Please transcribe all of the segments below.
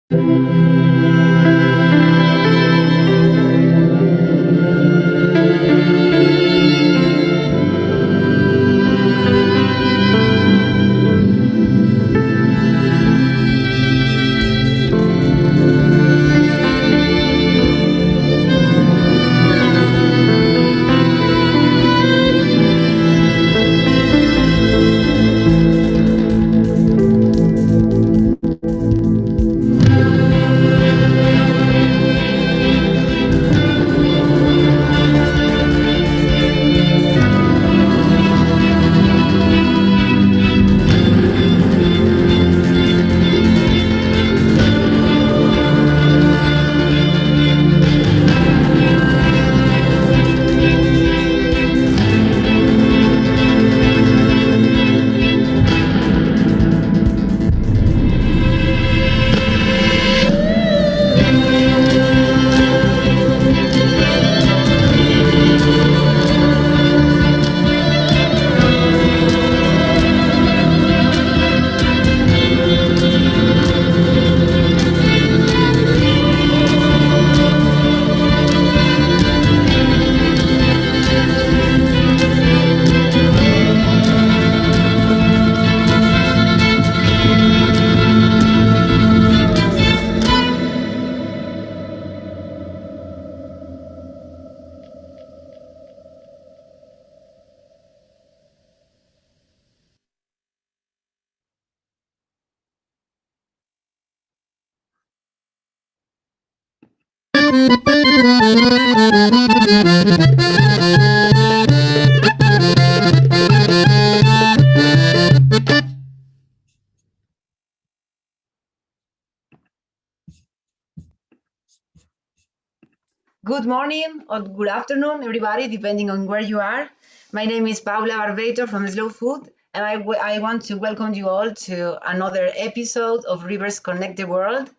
Good morning or good afternoon, everybody, depending on where you are. My name is Paula Barbeito from Slow Food, and I want to welcome you all to another episode of Rivers Connect the World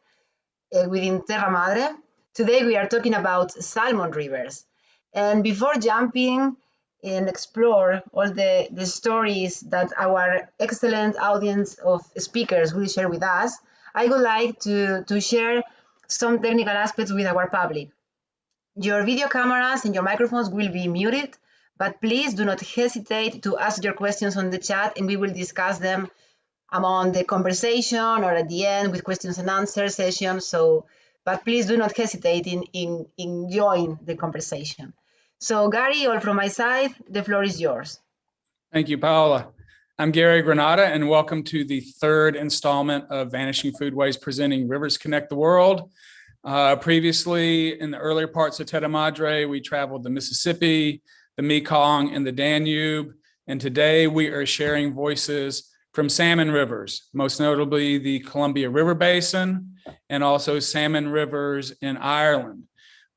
within Terra Madre. Today we are talking about salmon rivers. And before jumping and explore all the stories that our excellent audience of speakers will share with us, I would like to share some technical aspects with our public. Your video cameras and your microphones will be muted, but please do not hesitate to ask your questions on the chat and we will discuss them among the conversation or at the end with questions and answer session. But please do not hesitate in join the conversation. So Gary, all from my side, the floor is yours. Thank you, Paula. I'm Gary Granada, and welcome to the third installment of Vanishing Foodways presenting Rivers Connect the World. Previously, in the earlier parts of Terra Madre, we traveled the Mississippi, the Mekong, and the Danube. And today we are sharing voices from salmon rivers, most notably the Columbia River Basin, and also salmon rivers in Ireland.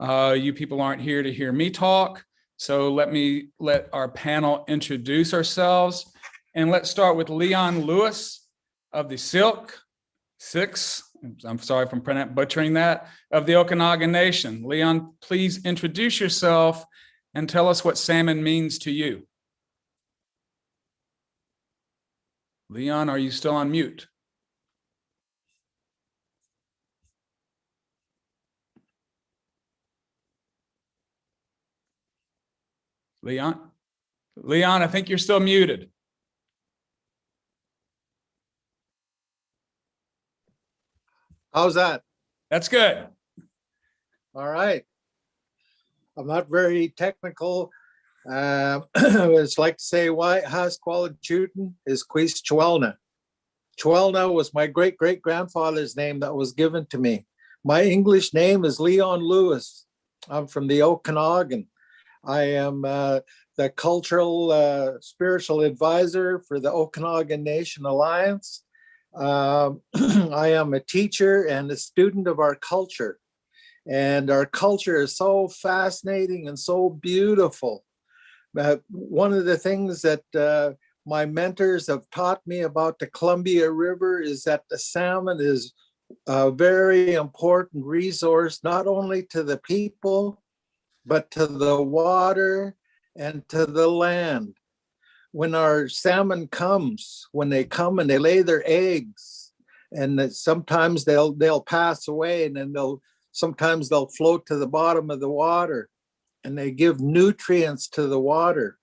You people aren't here to hear me talk, so let our panel introduce ourselves. And let's start with Leon Lewis of the Six, I'm sorry if I'm butchering that, of the Okanagan Nation. Leon, please introduce yourself and tell us what salmon means to you. Leon, are you still on mute? Leon, I think you're still muted. How's that? That's good. All right. I'm not very technical. It's like to say, why has qualichutin is quis Chwelna. Chwelna was my great-great-grandfather's name that was given to me. My English name is Leon Lewis. I'm from the Okanagan. I am the cultural spiritual advisor for the Okanagan Nation Alliance. I am a teacher and a student of our culture. And our culture is so fascinating and so beautiful. One of the things that my mentors have taught me about the Columbia River is that the salmon is a very important resource, not only to the people, but to the water and to the land. When our salmon comes, when they come and they lay their eggs, and that sometimes they'll pass away, and then sometimes they'll float to the bottom of the water, and they give nutrients to the water.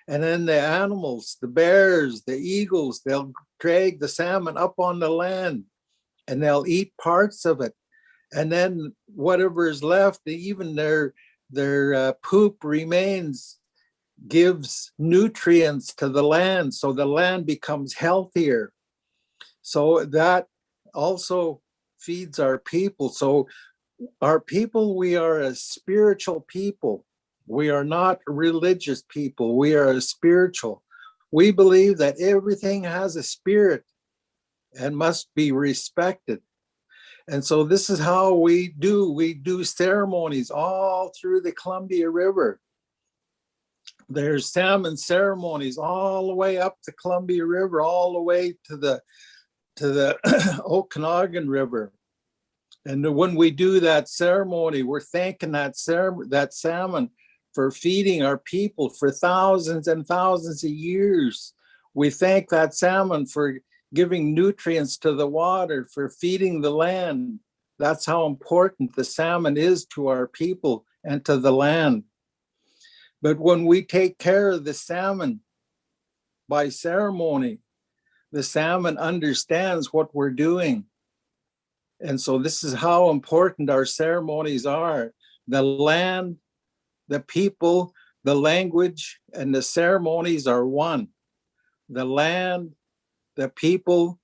And then the animals, the bears, the eagles, they'll drag the salmon up on the land, and they'll eat parts of it. And then whatever is left, even their poop remains, gives nutrients to the land, so the land becomes healthier. So that also feeds our people. So our people, we are a spiritual people. We are not religious people. We are a spiritual. We believe that everything has a spirit and must be respected. And so this is how we do ceremonies all through the Columbia River. There's salmon ceremonies all the way up the Columbia River, all the way to the Okanagan River. And when we do that ceremony, we're thanking that salmon for feeding our people for thousands and thousands of years. We thank that salmon for giving nutrients to the water, for feeding the land. That's how important the salmon is to our people and to the land. But when we take care of the salmon by ceremony, the salmon understands what we're doing. And so this is how important our ceremonies are. The land, the people, the language, and the ceremonies are one. The land, the people,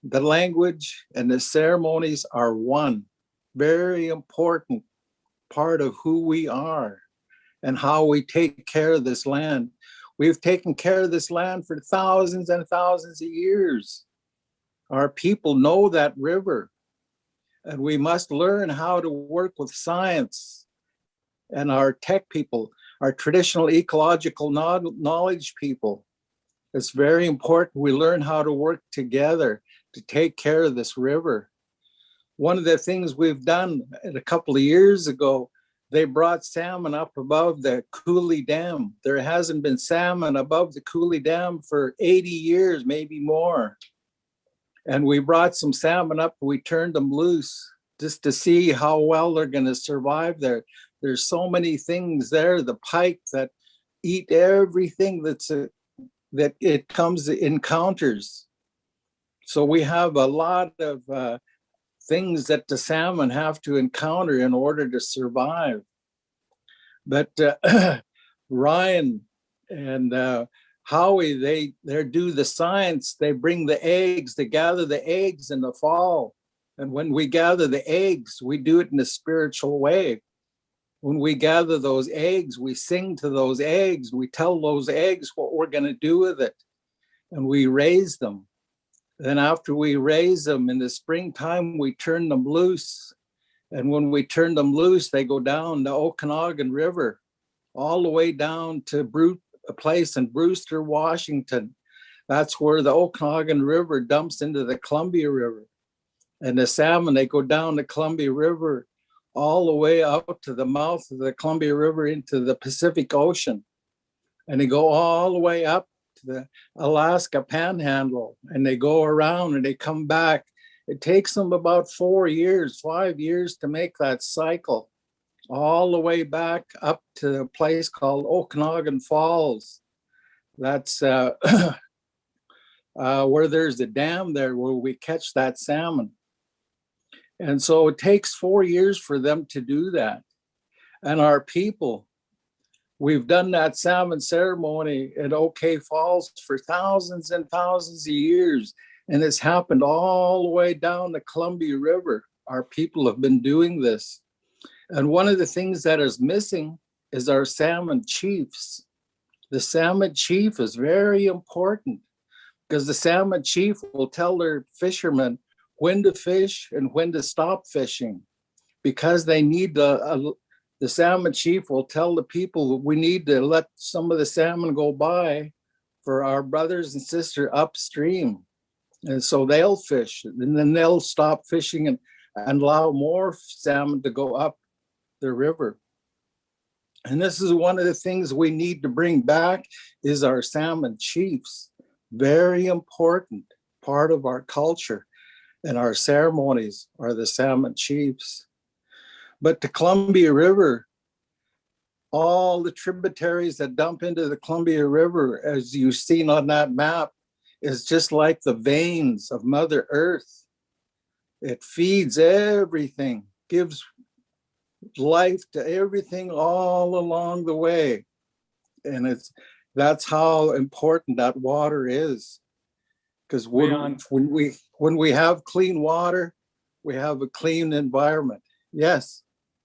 the language, and the ceremonies are one. Very important part of who we are and how we take care of this land. We've taken care of this land for thousands and thousands of years. Our people know that river, and we must learn how to work with science. And our tech people, our traditional ecological knowledge people, it's very important we learn how to work together to take care of this river. One of the things we've done a couple of years ago, they brought salmon up above the Cooley Dam. There hasn't been salmon above the Cooley Dam for 80 years, maybe more. And we brought some salmon up, we turned them loose just to see how well they're going to survive there. There's so many things there, the pike that eat everything that it encounters. So we have a lot of things that the salmon have to encounter in order to survive. But Ryan and Howie, they do the science. They bring the eggs, they gather the eggs in the fall. And when we gather the eggs, we do it in a spiritual way. When we gather those eggs, we sing to those eggs. We tell those eggs what we're going to do with it. And we raise them. Then after we raise them in the springtime, we turn them loose. And when we turn them loose, they go down the Okanagan River, all the way down to a place in Brewster, Washington. That's where the Okanagan River dumps into the Columbia River. And the salmon, they go down the Columbia River all the way out to the mouth of the Columbia River into the Pacific Ocean. And they go all the way up to the Alaska Panhandle, and they go around and they come back. It takes them about 5 years to make that cycle, all the way back up to a place called Okanagan Falls. That's where there's a dam there where we catch that salmon. And so it takes 4 years for them to do that. And our people, we've done that salmon ceremony at OK Falls for thousands and thousands of years. And it's happened all the way down the Columbia River. Our people have been doing this. And one of the things that is missing is our salmon chiefs. The salmon chief is very important because the salmon chief will tell their fishermen when to fish and when to stop fishing, because they need the salmon chief will tell the people we need to let some of the salmon go by for our brothers and sisters upstream. And so they'll fish, and then they'll stop fishing and allow more salmon to go up the river. And this is one of the things we need to bring back is our salmon chiefs. Very important part of our culture. and our ceremonies are the salmon chiefs. But the Columbia River, all the tributaries that dump into the Columbia River, as you've seen on that map, is just like the veins of Mother Earth. It feeds everything, gives life to everything all along the way. And that's how important that water is. Because when we have clean water, we have a clean environment. Yes.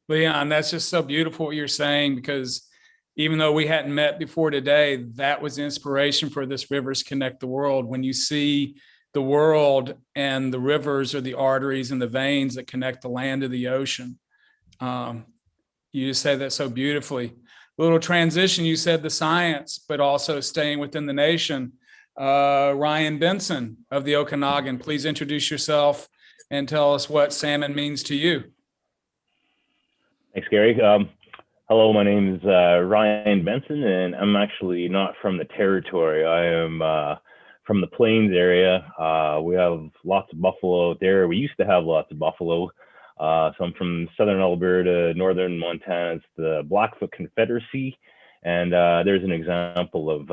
Leon, that's just so beautiful what you're saying, because even though we hadn't met before today, that was inspiration for this Rivers Connect the World. When you see the world and the rivers are the arteries and the veins that connect the land to the ocean. You just said that so beautifully. Little transition, you said the science, but also staying within the nation. Ryan Benson of the Okanagan, please introduce yourself and tell us what salmon means to you. Thanks, Gary. Hello, my name is Ryan Benson, and I'm actually not from the territory. I am from the Plains area. We have lots of buffalo out there. We used to have lots of buffalo. So I'm from southern Alberta, northern Montana. It's the Blackfoot Confederacy. And there's an example of,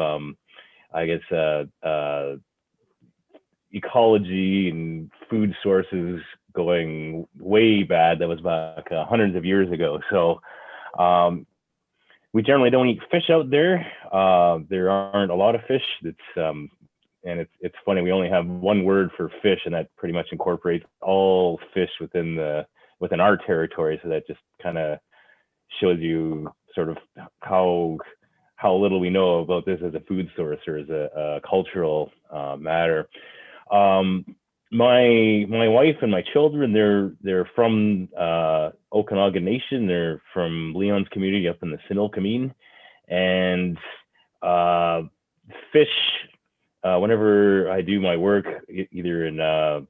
ecology and food sources going way bad. That was back hundreds of years ago. So we generally don't eat fish out there. There aren't a lot of fish. And it's funny, we only have one word for fish, and that pretty much incorporates all fish within our territory. So that just kind of shows you sort of how little we know about this as a food source or as a cultural matter. My wife and my children, they're from Okanagan Nation. They're from Leon's community up in the Sinilkameen, and fish. Whenever I do my work, either in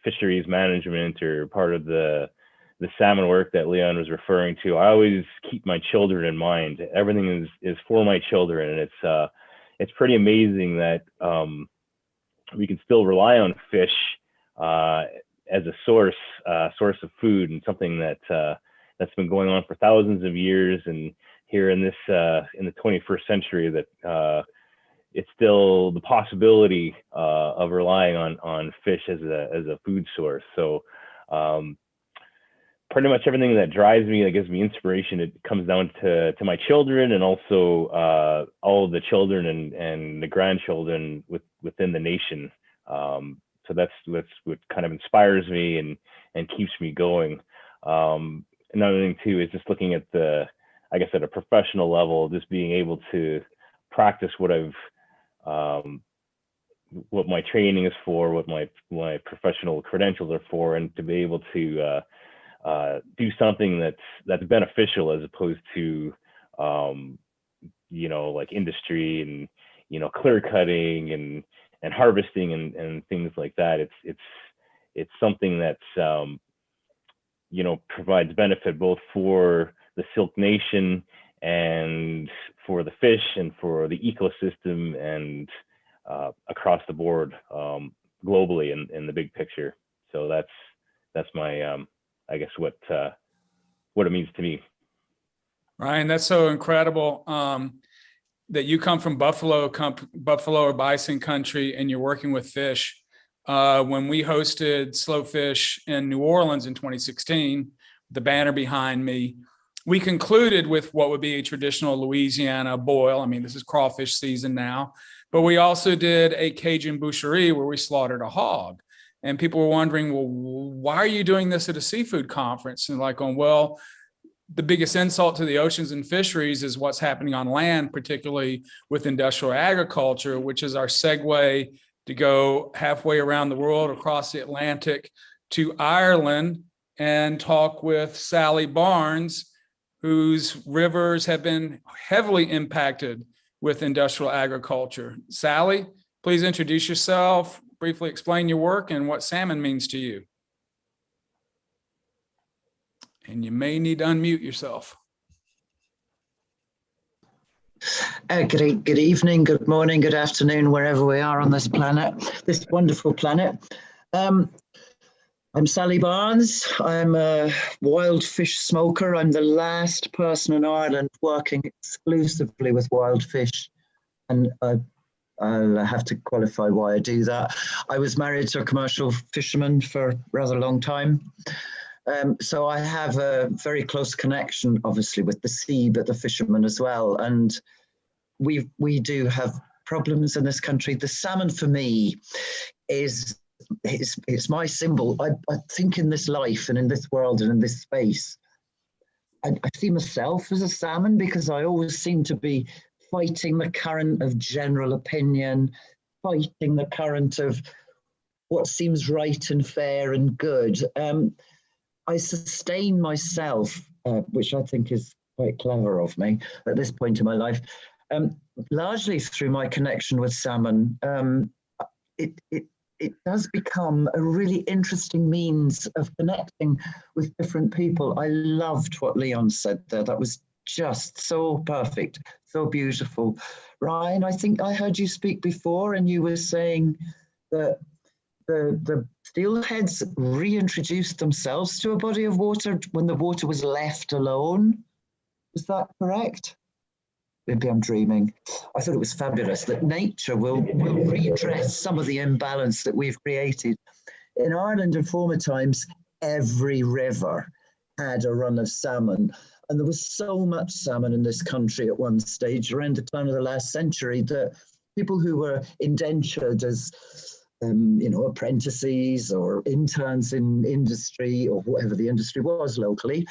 fisheries management or part of the salmon work that Leon was referring to, I always keep my children in mind. Everything is for my children, and it's pretty amazing that we can still rely on fish as a source of food, and something that's been going on for thousands of years. And here in the 21st century, that it's still the possibility of relying on fish as a food source. So pretty much everything that drives me, that gives me inspiration, it comes down to my children, and also all of the children and the grandchildren within the nation. So that's what kind of inspires me and keeps me going. Another thing too is just looking at at a professional level, just being able to practice what my training is for, what my professional credentials are for, and to be able to do something that's beneficial, as opposed to like industry and clear cutting and harvesting and things like that. It's something that's provides benefit both for the Silk Nation and for the fish and for the ecosystem, and across the board, globally in the big picture. So that's my what it means to me. Ryan, that's so incredible that you come from buffalo or bison country, and you're working with fish. When we hosted Slow Fish in New Orleans in 2016, the banner behind me, we concluded with what would be a traditional Louisiana boil. I mean, this is crawfish season now, but we also did a Cajun boucherie where we slaughtered a hog. And people were wondering, well, why are you doing this at a seafood conference? And well, the biggest insult to the oceans and fisheries is what's happening on land, particularly with industrial agriculture, which is our segue to go halfway around the world, across the Atlantic to Ireland, and talk with Sally Barnes, whose rivers have been heavily impacted with industrial agriculture. Sally, please introduce yourself, briefly explain your work and what salmon means to you. And you may need to unmute yourself. Good evening, good morning, good afternoon, wherever we are on this planet, this wonderful planet. Um, I'm Sally Barnes. I'm a wild fish smoker. I'm the last person in Ireland working exclusively with wild fish. And I'll have to qualify why I do that. I was married to a commercial fisherman for a rather long time. So I have a very close connection, obviously, with the sea, but the fishermen as well. And we do have problems in this country. The salmon for me is it's my symbol. I think in this life and in this world and in this space, I see myself as a salmon because I always seem to be fighting the current of general opinion, fighting the current of what seems right and fair and good. I sustain myself, which I think is quite clever of me at this point in my life, largely through my connection with salmon. It does become a really interesting means of connecting with different people. I loved what Leon said there. That was just so perfect, so beautiful. Ryan, I think I heard you speak before and you were saying that the steelheads reintroduced themselves to a body of water when the water was left alone. Is that correct? Maybe I'm dreaming. I thought it was fabulous that nature will redress some of the imbalance that we've created. In Ireland in former times, every river had a run of salmon. And there was so much salmon in this country at one stage around the turn of the last century that people who were indentured as apprentices or interns in industry or whatever the industry was locally,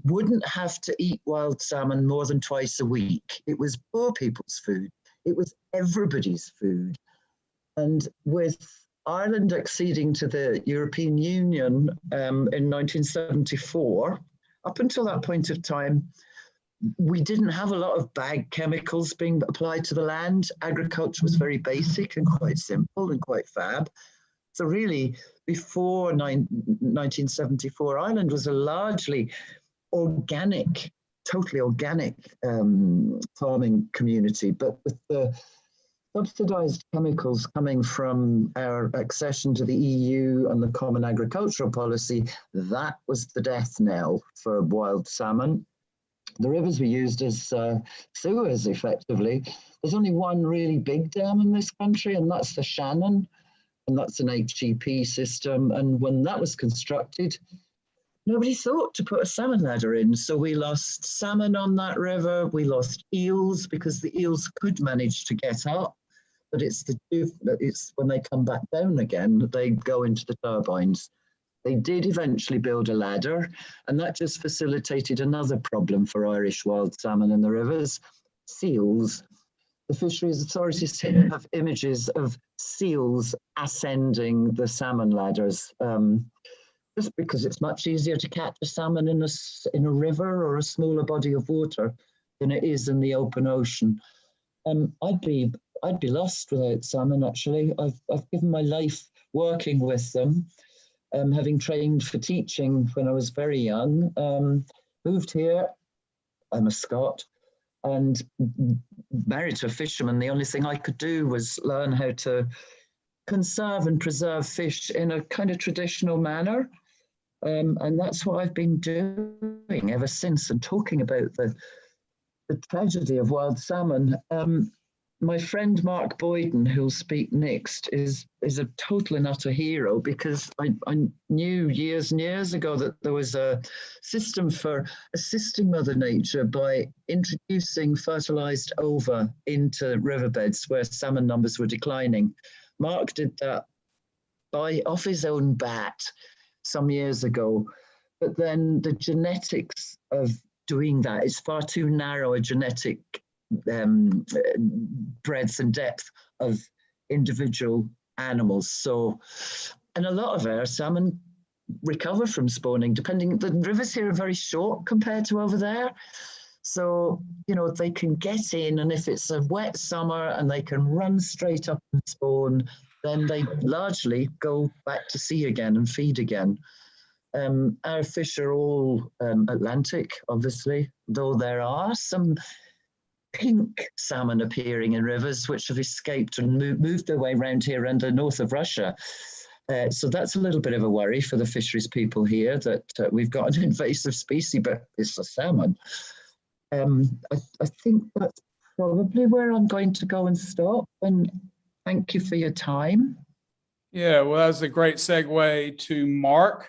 wouldn't have to eat wild salmon more than twice a week. It was poor people's food. It was everybody's food. And with Ireland acceding to the European Union in 1974, up until that point of time, we didn't have a lot of bag chemicals being applied to the land. Agriculture was very basic and quite simple and quite fab. So really, before 1974, Ireland was a largely organic, totally organic farming community, but with the subsidized chemicals coming from our accession to the EU and the Common Agricultural Policy, that was the death knell for wild salmon. The rivers were used as sewers, effectively. There's only one really big dam in this country, and that's the Shannon, and that's an HEP system. And when that was constructed, nobody thought to put a salmon ladder in. So we lost salmon on that river. We lost eels because the eels could manage to get up, but it's when they come back down again, they go into the turbines. They did eventually build a ladder, and that just facilitated another problem for Irish wild salmon in the rivers: seals. The fisheries authorities have images of seals ascending the salmon ladders, just because it's much easier to catch a salmon in a river or a smaller body of water than it is in the open ocean. I'd be lost without salmon. Actually, I've given my life working with them. Having trained for teaching when I was very young, moved here, I'm a Scot, and married to a fisherman. The only thing I could do was learn how to conserve and preserve fish in a kind of traditional manner. And that's what I've been doing ever since, and talking about the tragedy of wild salmon. My friend Mark Boyden, who'll speak next, is a total and utter hero, because I knew years and years ago that there was a system for assisting Mother Nature by introducing fertilized ova into riverbeds where salmon numbers were declining. Mark did that off his own bat some years ago, but then the genetics of doing that is far too narrow a genetic breadth and depth of individual animals. So, and a lot of our salmon recover from spawning, the rivers here are very short compared to over there. So, they can get in, and if it's a wet summer and they can run straight up and spawn, then they largely go back to sea again and feed again. Our fish are all Atlantic, obviously, though there are some pink salmon appearing in rivers which have escaped and moved their way around here and the north of Russia. So that's a little bit of a worry for the fisheries people here that we've got an invasive species, but it's a salmon. I think that's probably where I'm going to go and stop. And thank you for your time. Yeah, well, that's a great segue to Mark.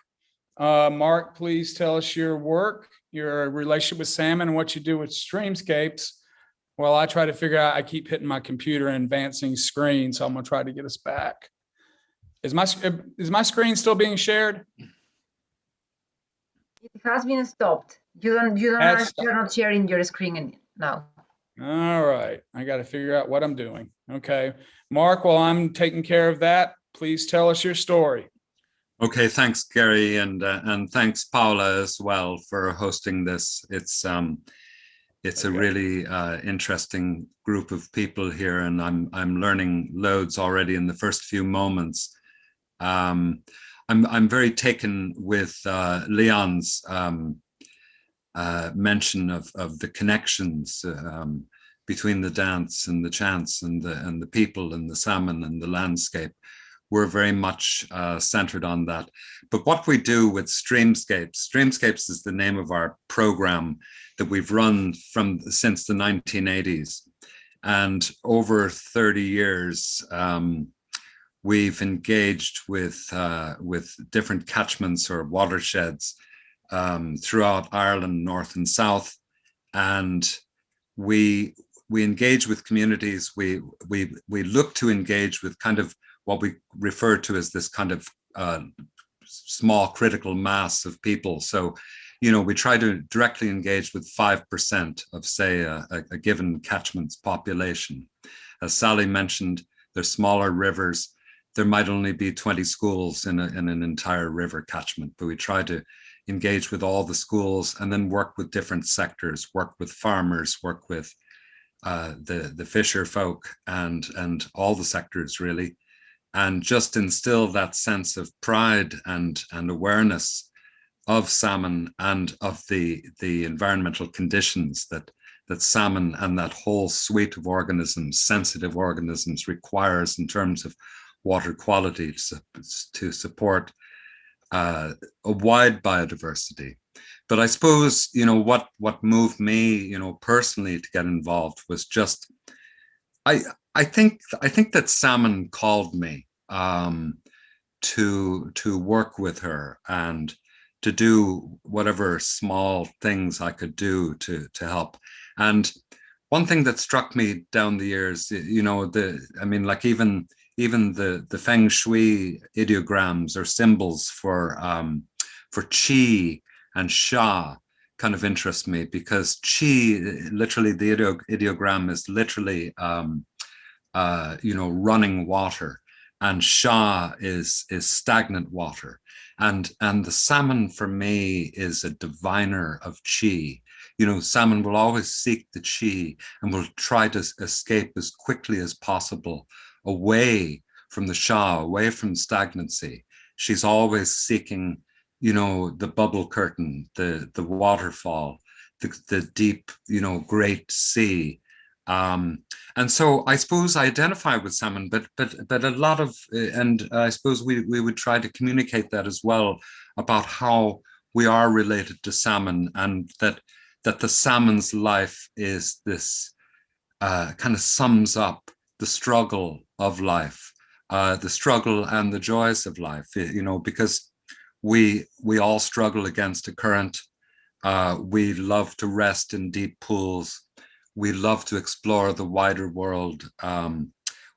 Mark, please tell us your work, your relationship with salmon, and what you do with streamscapes. Well, I try to figure out, I keep hitting my computer and advancing screen, so I'm going to try to get us back. Is my screen still being shared? It has been stopped. You're not sharing your screen now. All right, I got to figure out what I'm doing. Okay, Mark, while I'm taking care of that, please tell us your story. Okay, thanks, Gary, and thanks, Paula, as well for hosting this. It's a really interesting group of people here, and I'm learning loads already in the first few moments. I'm very taken with Leon's mention of the connections between the dance and the chants and the people and the salmon and the landscape. We're very much centered on that. But what we do with Streamscapes is the name of our program that we've run since the 1980s. And over 30 years, we've engaged with different catchments or watersheds throughout Ireland, north and south. And we engage with communities. We look to engage with kind of what we refer to as this kind of small critical mass of people. So, we try to directly engage with 5% of, say, a given catchment's population. As Sally mentioned, there's smaller rivers. There might only be 20 schools in an entire river catchment, but we try to engage with all the schools and then work with different sectors, work with farmers, work with the fisher folk and all the sectors really, and just instill that sense of pride and awareness of salmon and of the environmental conditions that salmon and that whole suite of organisms, sensitive organisms, requires in terms of water quality to support a wide biodiversity. But I suppose, what moved me, personally to get involved was just, I think that salmon called me to work with her and to do whatever small things I could do to help. And one thing that struck me down the years, even the feng shui ideograms or symbols for qi and sha kind of interest me, because qi, literally the ideogram is literally running water, and sha is stagnant water, and the salmon for me is a diviner of qi. Salmon will always seek the qi and will try to escape as quickly as possible away from the sha, away from stagnancy. She's always seeking, the bubble curtain, the waterfall, the deep, great sea. And so I suppose I identify with salmon, but a lot of, and I suppose we would try to communicate that as well, about how we are related to salmon, and that the salmon's life is this kind of sums up the struggle of life, the struggle and the joys of life, because we all struggle against a current. We love to rest in deep pools. We love to explore the wider world.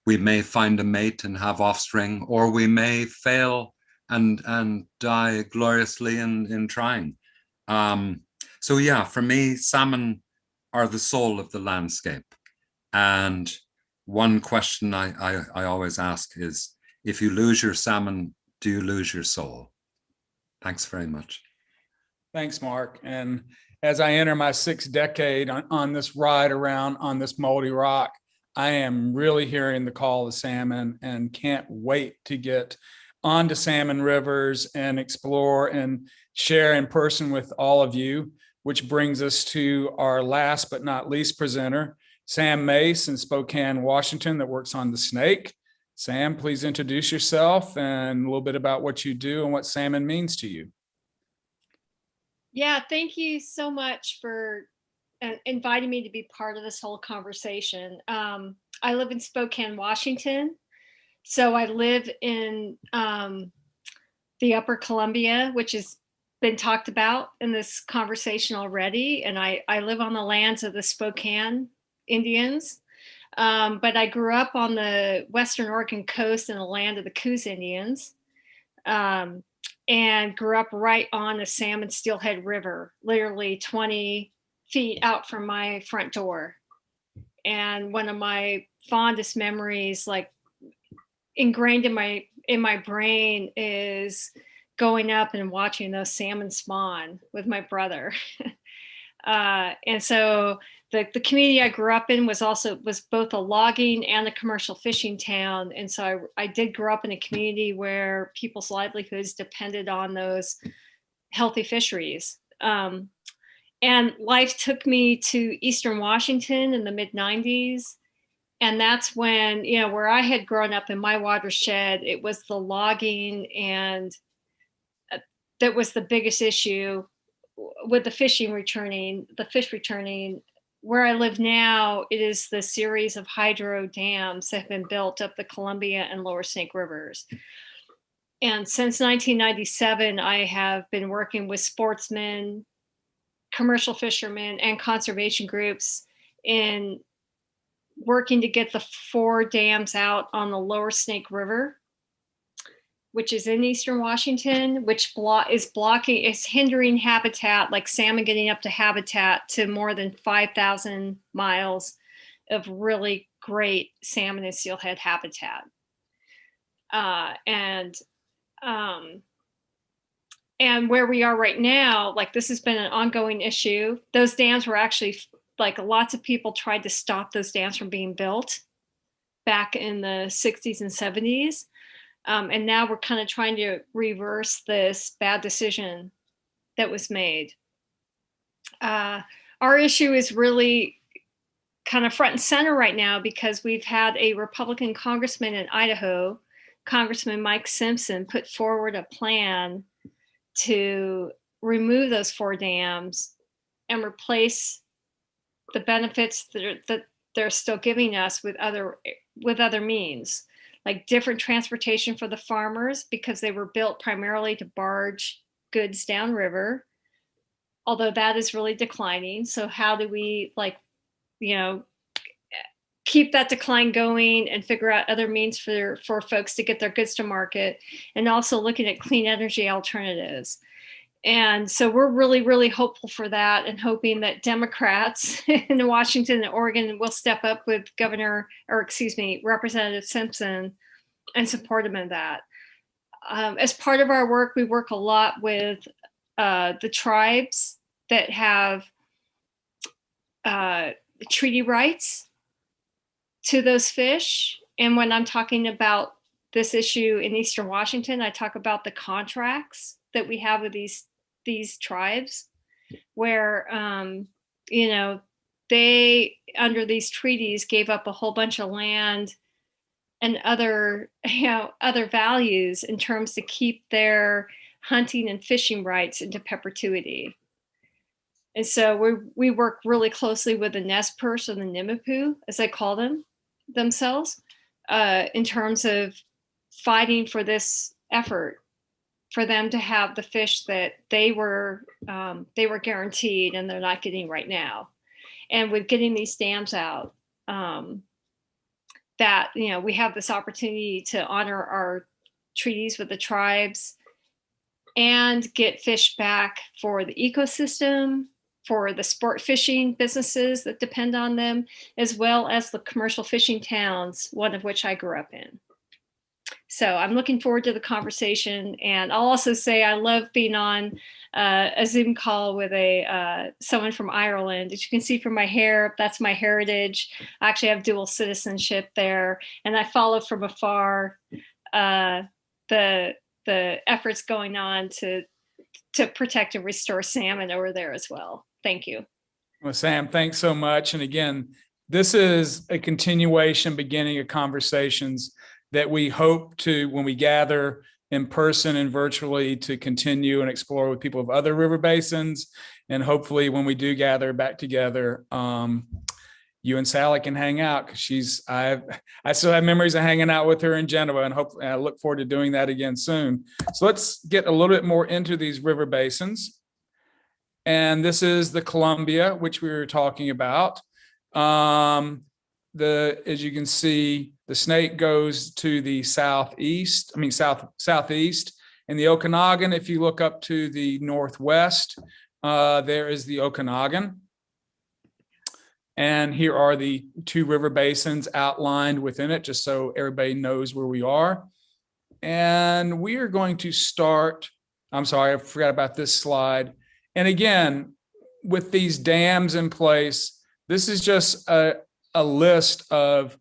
We may find a mate and have offspring, or we may fail and die gloriously in trying. So yeah, for me, salmon are the soul of the landscape. And one question I always ask is, if you lose your salmon, do you lose your soul? Thanks very much. Thanks, Mark. And as I enter my 6th decade on this ride around on this moldy rock, I am really hearing the call of salmon and can't wait to get onto salmon rivers and explore and share in person with all of you, which brings us to our last but not least presenter, Sam Mace in Spokane, Washington, that works on the snake. Sam, please introduce yourself and a little bit about what you do and what salmon means to you. Yeah, thank you so much for inviting me to be part of this whole conversation. I live in Spokane, Washington. So I live in the Upper Columbia, which has been talked about in this conversation already. And I live on the lands of the Spokane Indians. But I grew up on the Western Oregon coast in the land of the Coos Indians. And grew up right on the Salmon Steelhead River, literally 20 feet out from my front door. And one of my fondest memories, like ingrained in my brain, is going up and watching those salmon spawn with my brother. And so the community I grew up in was both a logging and a commercial fishing town. And so I did grow up in a community where people's livelihoods depended on those healthy fisheries. And life took me to Eastern Washington in the mid-90s. And that's when, where I had grown up in my watershed, it was the logging, and that was the biggest issue with the fish returning. Where I live now, it is the series of hydro dams that have been built up the Columbia and Lower Snake Rivers. And since 1997, I have been working with sportsmen, commercial fishermen, and conservation groups in working to get the 4 dams out on the Lower Snake River, which is in Eastern Washington, which is hindering habitat, like salmon getting up to habitat to more than 5,000 miles of really great salmon and steelhead habitat. And where we are right now, like, this has been an ongoing issue. Those dams were actually, like, lots of people tried to stop those dams from being built back in the 60s and 70s. And now we're kind of trying to reverse this bad decision that was made. Our issue is really kind of front and center right now because we've had a Republican congressman in Idaho, Congressman Mike Simpson, put forward a plan to remove those 4 dams and replace the benefits that they're still giving us with other means, like different transportation for the farmers, because they were built primarily to barge goods downriver, although that is really declining. So how do we, keep that decline going and figure out other means for folks to get their goods to market, and also looking at clean energy alternatives. And so we're really, really hopeful for that, and hoping that Democrats in Washington and Oregon will step up with Representative Simpson and support him in that. As part of our work, we work a lot with the tribes that have treaty rights to those fish. And when I'm talking about this issue in Eastern Washington, I talk about the contracts that we have with these tribes, where they, under these treaties, gave up a whole bunch of land and other values in terms to keep their hunting and fishing rights into perpetuity. And so we work really closely with the Nez Perce, or the Nimiipuu, as they call themselves, in terms of fighting for this effort, for them to have the fish that they were guaranteed and they're not getting right now. And with getting these dams out, that we have this opportunity to honor our treaties with the tribes and get fish back for the ecosystem, for the sport fishing businesses that depend on them, as well as the commercial fishing towns, one of which I grew up in. So I'm looking forward to the conversation. And I'll also say I love being on a Zoom call with someone from Ireland. As you can see from my hair, that's my heritage. I actually have dual citizenship there. And I follow from afar the efforts going on to protect and restore salmon over there as well. Thank you. Well, Sam, thanks so much. And again, this is a continuation, beginning of conversations that we hope to, when we gather in person and virtually, to continue and explore with people of other river basins. And hopefully when we do gather back together, you and Sally can hang out, because I still have memories of hanging out with her in Geneva, and hopefully I look forward to doing that again soon. So let's get a little bit more into these river basins. And this is the Columbia, which we were talking about. As you can see, the Snake goes to the southeast, southeast. And the Okanagan, if you look up to the northwest, there is the Okanagan. And here are the two river basins outlined within it, just so everybody knows where we are. And we are going to start, I'm sorry, I forgot about this slide. And again, with these dams in place, this is just a list of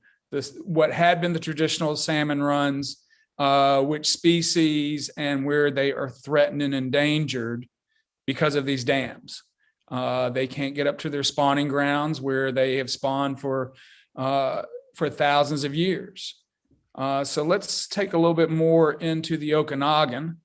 what had been the traditional salmon runs, which species and where they are threatened and endangered because of these dams. They can't get up to their spawning grounds where they have spawned for thousands of years. So let's take a little bit more into the Okanagan.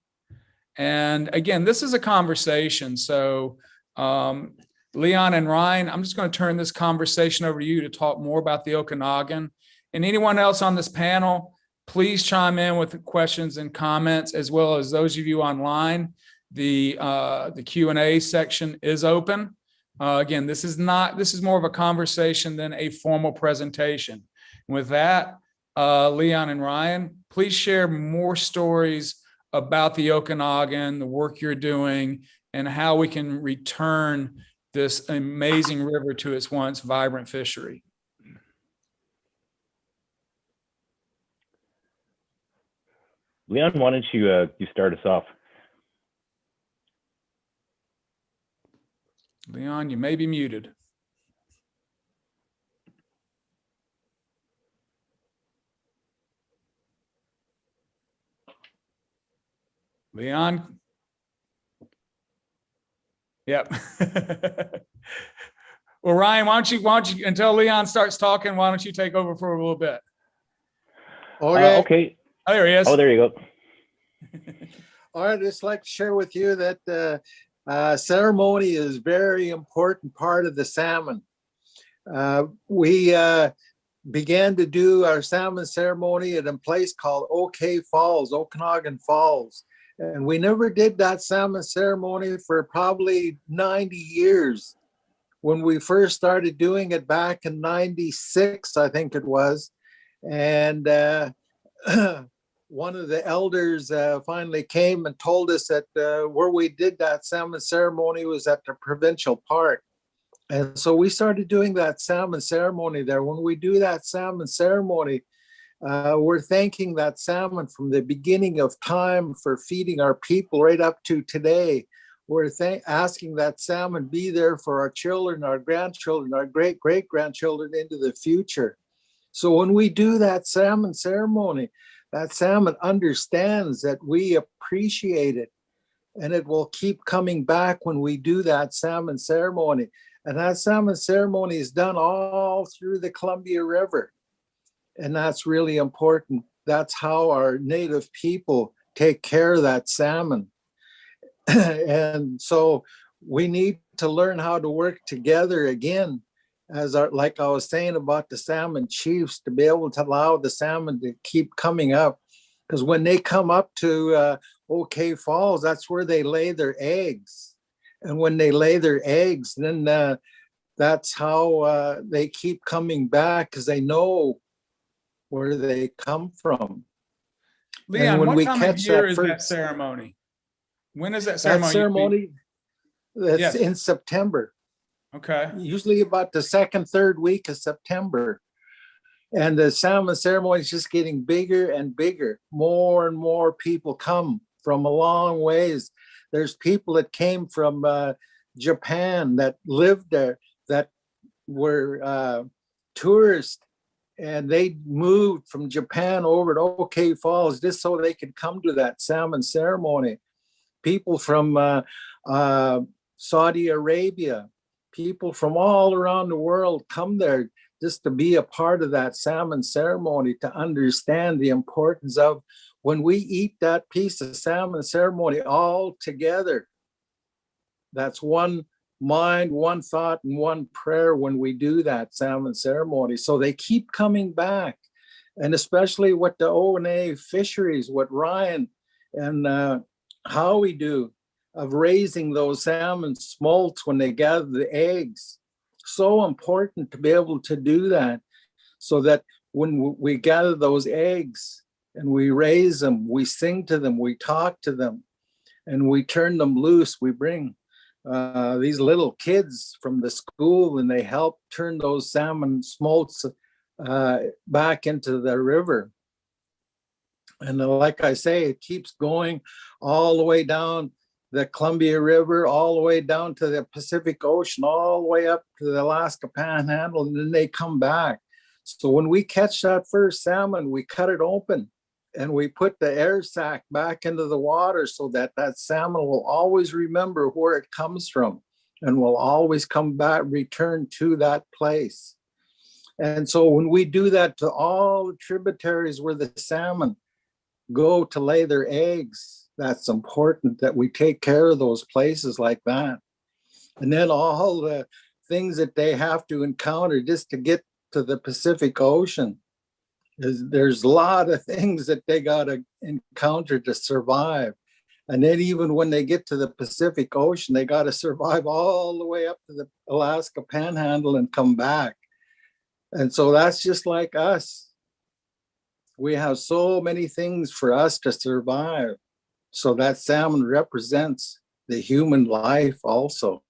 And again, this is a conversation. So Leon and Ryan, I'm just going to turn this conversation over to you to talk more about the Okanagan. And anyone else on this panel, please chime in with questions and comments, as well as those of you online. The Q&A section is open. Again, this is more of a conversation than a formal presentation. And with that, Leon and Ryan, please share more stories about the Okanagan, the work you're doing, and how we can return this amazing river to its once vibrant fishery. Leon, why don't you start us off? Leon, you may be muted. Leon? Yep. Well, Ryan, why don't you, until Leon starts talking, why don't you take over for a little bit? Okay. Okay. Oh, there he is. Oh, there you go. All right. I'd just like to share with you that ceremony is a very important part of the salmon. We began to do our salmon ceremony at a place called Okanagan Falls. And we never did that salmon ceremony for probably 90 years. When we first started doing it back in 96, I think it was. And one of the elders finally came and told us that where we did that salmon ceremony was at the provincial park. And so we started doing that salmon ceremony there. When we do that salmon ceremony, we're thanking that salmon from the beginning of time for feeding our people right up to today. We're asking that salmon be there for our children, our grandchildren, our great-great-grandchildren into the future. So when we do that salmon ceremony, that salmon understands that we appreciate it, and it will keep coming back when we do that salmon ceremony. And that salmon ceremony is done all through the Columbia River. And that's really important. That's how our native people take care of that salmon. And so we need to learn how to work together again, like I was saying about the salmon chiefs, to be able to allow the salmon to keep coming up. Because when they come up to OK Falls, that's where they lay their eggs. And when they lay their eggs, then that's how they keep coming back, because they know where they come from. Leon, what time of year is that ceremony? When is that ceremony? That ceremony, that's Yes. in September. Okay. Usually about the second, third week of September. And the salmon ceremony is just getting bigger and bigger. More and more people come from a long ways. There's people that came from Japan that lived there, that were tourists, and they moved from Japan over to OK Falls just so they could come to that salmon ceremony. People from Saudi Arabia, people from all around the world come there just to be a part of that salmon ceremony, to understand the importance of when we eat that piece of salmon ceremony all together. That's one mind, one thought, and one prayer when we do that salmon ceremony. So they keep coming back. And especially with the O&A fisheries, what Ryan and Howie do of raising those salmon smolts when they gather the eggs. So important to be able to do that, so that when we gather those eggs and we raise them, we sing to them, we talk to them, and we turn them loose. We bring these little kids from the school, and they help turn those salmon smolts back into the river. And like I say, it keeps going all the way down the Columbia River, all the way down to the Pacific Ocean, all the way up to the Alaska Panhandle, and then they come back. So when we catch that first salmon, we cut it open and we put the air sac back into the water so that that salmon will always remember where it comes from and will always come back, return to that place. And so when we do that to all the tributaries where the salmon go to lay their eggs, that's important that we take care of those places like that. And then all the things that they have to encounter just to get to the Pacific Ocean, there's a lot of things that they got to encounter to survive. And then even when they get to the Pacific Ocean, they got to survive all the way up to the Alaska Panhandle and come back. And so that's just like us. We have so many things for us to survive. So that salmon represents the human life also.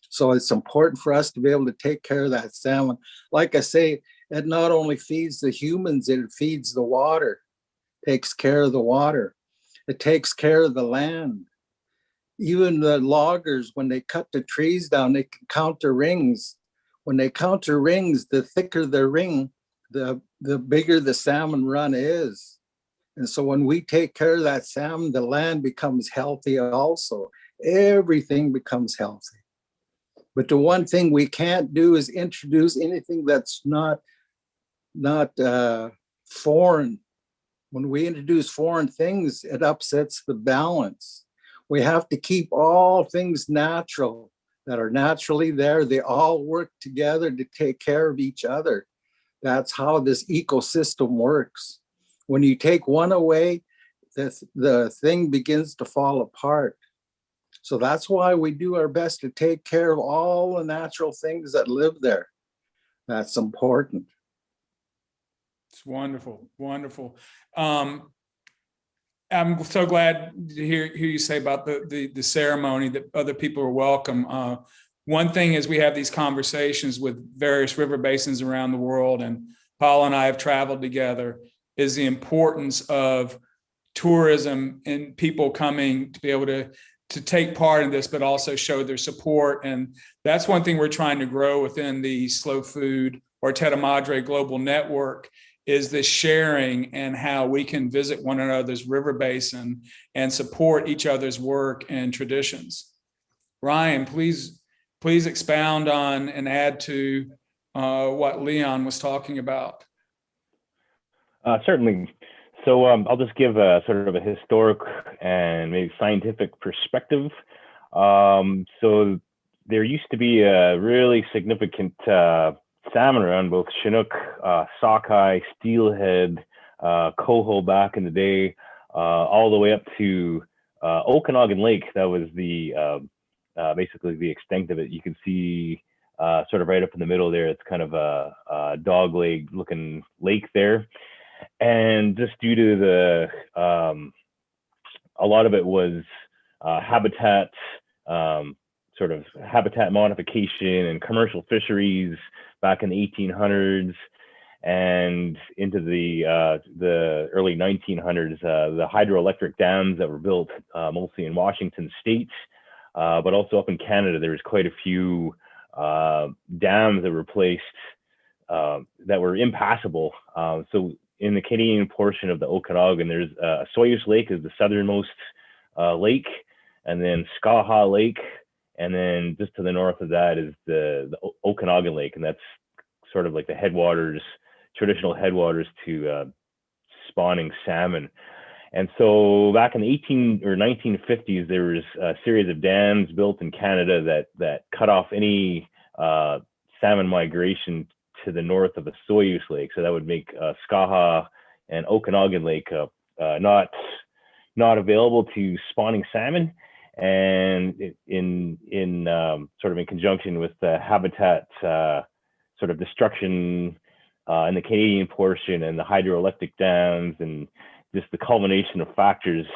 So it's important for us to be able to take care of that salmon. Like I say, it not only feeds the humans, it feeds the water, takes care of the water. It takes care of the land. Even the loggers, when they cut the trees down, they can count the rings. When they count the rings, the thicker the ring, the bigger the salmon run is. And so when we take care of that salmon, the land becomes healthy also. Everything becomes healthy. But the one thing we can't do is introduce anything that's not foreign. When we introduce foreign things, it upsets the balance. We have to keep all things natural that are naturally there. They all work together to take care of each other. That's how this ecosystem works. When you take one away, the thing begins to fall apart. So that's why we do our best to take care of all the natural things that live there. That's important. It's wonderful, wonderful. I'm so glad to hear you say about the ceremony, that other people are welcome. One thing is we have these conversations with various river basins around the world, and Paula and I have traveled together, is the importance of tourism and people coming to be able to take part in this, but also show their support. And that's one thing we're trying to grow within the Slow Food or Teta Madre Global Network, is this sharing and how we can visit one another's river basin and support each other's work and traditions. Ryan, please expound on and add to what Leon was talking about. Certainly. So I'll just give a sort of a historic and maybe scientific perspective. So there used to be a really significant salmon around, both Chinook, sockeye, steelhead, coho back in the day, all the way up to Okanagan Lake. That was the basically the extent of it. You can see sort of right up in the middle there, it's kind of a dog leg looking lake there. And just due to the, a lot of it was habitat, sort of habitat modification and commercial fisheries back in the 1800s and into the early 1900s, the hydroelectric dams that were built mostly in Washington state, but also up in Canada, there was quite a few dams that were placed that were impassable. So in the Canadian portion of the Okanagan, there's Sawyers Lake is the southernmost lake, and then Skaha Lake, and then just to the north of that is the Okanagan Lake, and that's sort of like the headwaters, traditional headwaters to spawning salmon. And so back in the 1950s, there was a series of dams built in Canada that cut off any salmon migration to the north of the Soyuz Lake. So that would make Skaha and Okanagan Lake not available to spawning salmon. And in sort of in conjunction with the habitat sort of destruction in the Canadian portion and the hydroelectric dams and just the culmination of factors,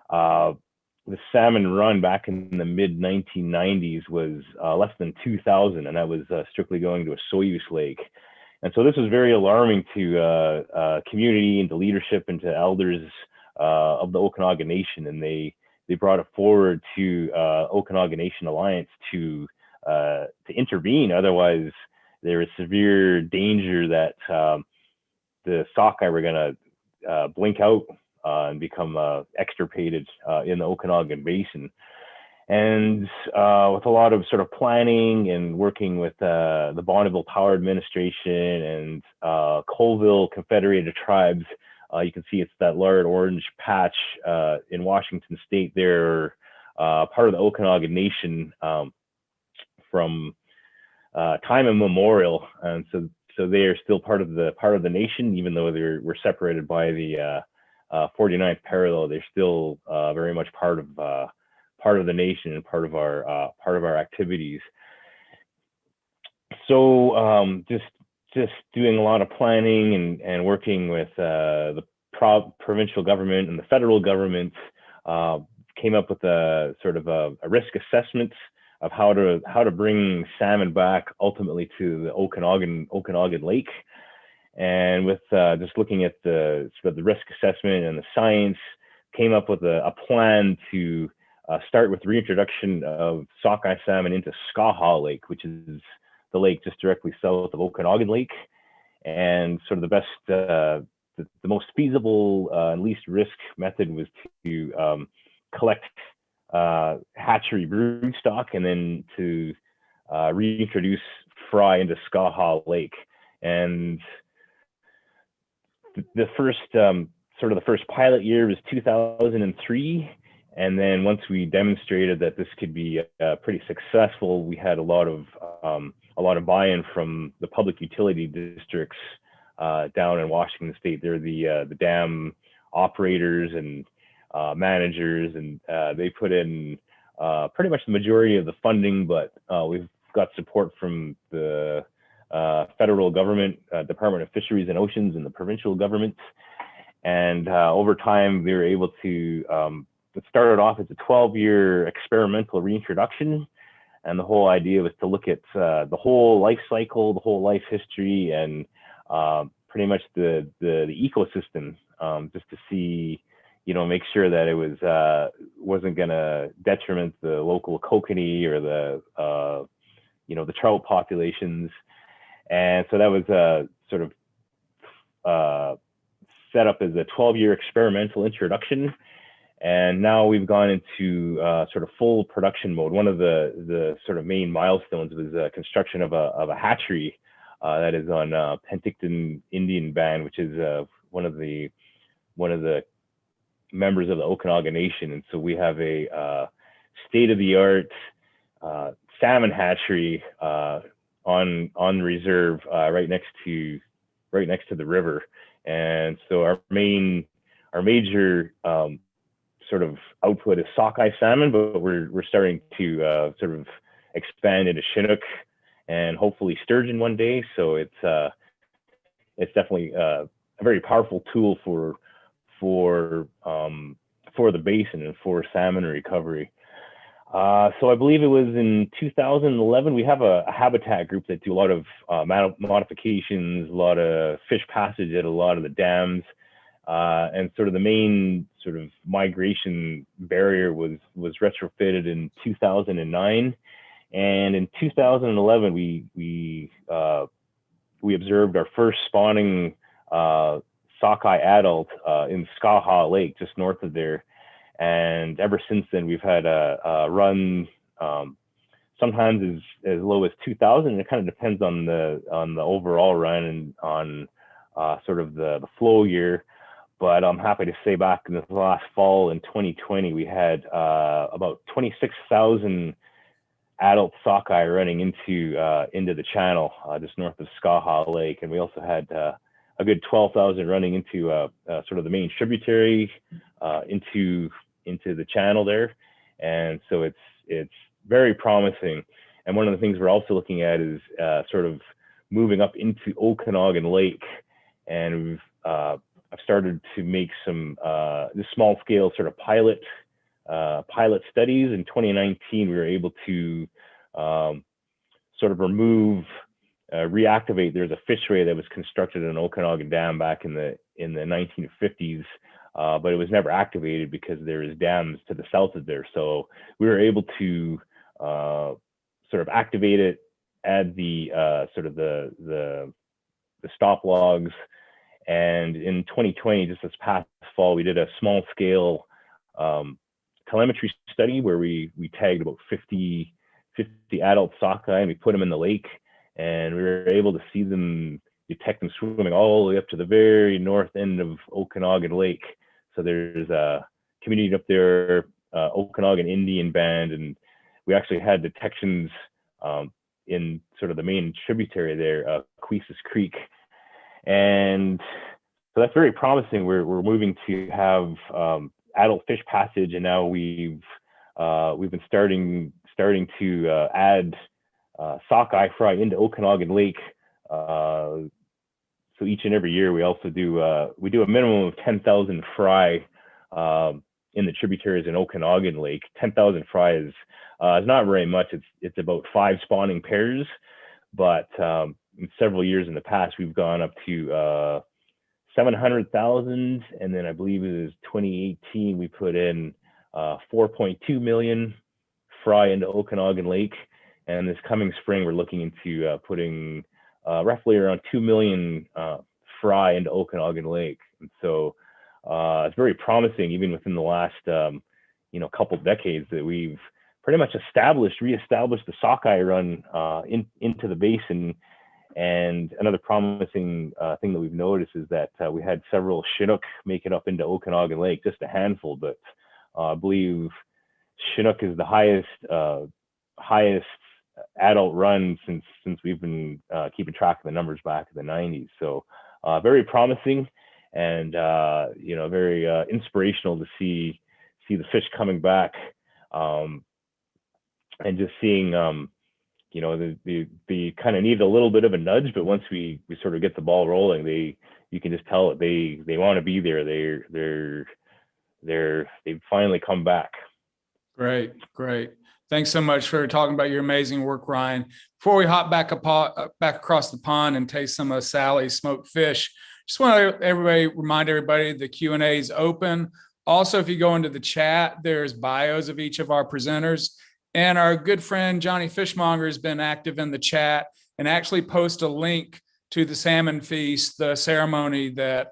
the salmon run back in the mid 1990s was less than 2,000, and that was strictly going to a Soyuz Lake. And so this was very alarming to community and to leadership and to elders of the Okanagan Nation, and they brought it forward to Okanagan Nation Alliance to intervene. Otherwise, there was severe danger that the sockeye were going to blink out and become extirpated in the Okanagan Basin. And with a lot of sort of planning and working with the Bountiful Power Administration and Colville Confederated Tribes, you can see it's that large orange patch in Washington State. They're part of the Okanagan Nation from time immemorial, and so they are still part of the nation, even though we're separated by the 49th parallel. They're still very much part of the nation and part of our activities. So just doing a lot of planning and working with the provincial government and the federal government, came up with a sort of a risk assessment of how to bring salmon back ultimately to the Okanagan Lake. And with just looking at the sort of the risk assessment and the science, came up with a plan to start with reintroduction of sockeye salmon into Skaha Lake, which is the lake just directly south of Okanagan Lake. And sort of the best, the most feasible and least risk method was to collect hatchery brood stock and then to reintroduce fry into Skaha Lake. And the first sort of the first pilot year was 2003. And then once we demonstrated that this could be pretty successful, we had a lot of buy-in from the public utility districts down in Washington State. They're the dam operators and managers, and they put in pretty much the majority of the funding, but we've got support from the federal government, Department of Fisheries and Oceans, and the provincial governments. And over time, we were able to, it started off as a 12-year experimental reintroduction. And the whole idea was to look at the whole life cycle, the whole life history, and pretty much the ecosystem, just to see, make sure that it wasn't going to detriment the local kokanee or the trout populations. And so that was sort of set up as a 12-year experimental introduction. And now we've gone into sort of full production mode. One of the sort of main milestones was construction of a hatchery that is on Penticton Indian Band, which is one of the members of the Okanagan Nation. And so we have a state-of-the-art salmon hatchery on reserve right next to the river. And so our major sort of output is sockeye salmon, but we're starting to sort of expand into Chinook and hopefully sturgeon one day. So it's definitely a very powerful tool for the basin and for salmon recovery. So I believe it was in 2011, we have a habitat group that do a lot of modifications, a lot of fish passage at a lot of the dams. And sort of the main sort of migration barrier was retrofitted in 2009. And in 2011, we observed our first spawning sockeye adult in Skaha Lake, just north of there. And ever since then, we've had a run sometimes as low as 2,000. It kind of depends on the overall run and on sort of the flow year. But I'm happy to say back in this last fall in 2020, we had about 26,000 adult sockeye running into the channel just north of Skaha Lake, and we also had a good 12,000 running into sort of the main tributary into the channel there. And so it's very promising. And one of the things we're also looking at is sort of moving up into Okanagan Lake, and I've started to make some small scale sort of pilot studies. In 2019, we were able to sort of reactivate. There's a fishery that was constructed in Okanagan Dam back in the 1950s, but it was never activated because there is dams to the south of there. So we were able to sort of activate it, add the sort of the stop logs. And in 2020, just this past fall, we did a small scale telemetry study where we tagged about 50 adult sockeye, and we put them in the lake, and we were able to see them, detect them swimming all the way up to the very north end of Okanagan Lake. So there's a community up there, Okanagan Indian Band, and we actually had detections in sort of the main tributary there, Queesis Creek. And so that's very promising. We're moving to have adult fish passage, and now we've been starting to add sockeye fry into Okanagan Lake. So each and every year we also do a minimum of 10,000 fry in the tributaries in Okanagan Lake. 10,000 fry is not very much. It's about 5 spawning pairs, but in several years in the past, we've gone up to 700,000, and then I believe it was 2018 we put in 4.2 million fry into Okanagan Lake, and this coming spring we're looking into putting roughly around 2 million fry into Okanagan Lake. And so it's very promising, even within the last couple decades, that we've pretty much reestablished the sockeye run into the basin. And another promising thing that we've noticed is that we had several Chinook make it up into Okanagan Lake, just a handful, but I believe Chinook is the highest adult run since we've been keeping track of the numbers back in the 90s. So very promising, and very inspirational to see the fish coming back, and just seeing they kind of need a little bit of a nudge, but once we sort of get the ball rolling, you can just tell that they want to be there. They've finally come back. Great. Thanks so much for talking about your amazing work, Ryan. Before we hop back across the pond and taste some of Sally's smoked fish, just want to remind everybody the Q&A is open. Also, if you go into the chat, there's bios of each of our presenters. And our good friend Johnny Fishmonger has been active in the chat and actually post a link to the salmon feast, the ceremony that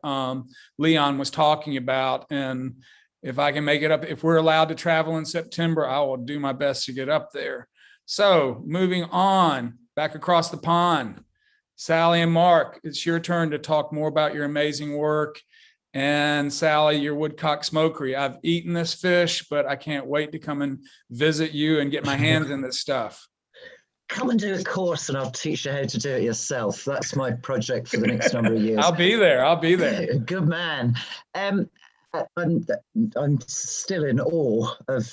Leon was talking about. And if I can make it up, if we're allowed to travel in September, I will do my best to get up there. So moving on, back across the pond, Sally and Mark, it's your turn to talk more about your amazing work. And Sally, your woodcock smokery. I've eaten this fish, but I can't wait to come and visit you and get my hands in this stuff. Come and do a course and I'll teach you how to do it yourself. That's my project for the next number of years. I'll be there. Good man. I'm still in awe of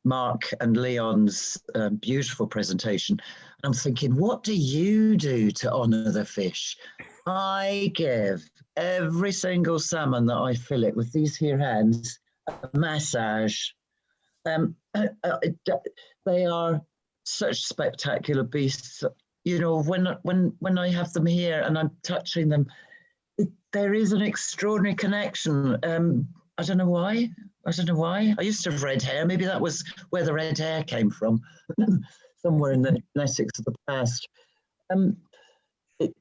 Mark and Leon's beautiful presentation. I'm thinking, what do you do to honor the fish? I give every single salmon that I fillet with these here hands a massage. They are such spectacular beasts. When I have them here and I'm touching them, there is an extraordinary connection. I don't know why. I used to have red hair. Maybe that was where the red hair came from, somewhere in the genetics of the past.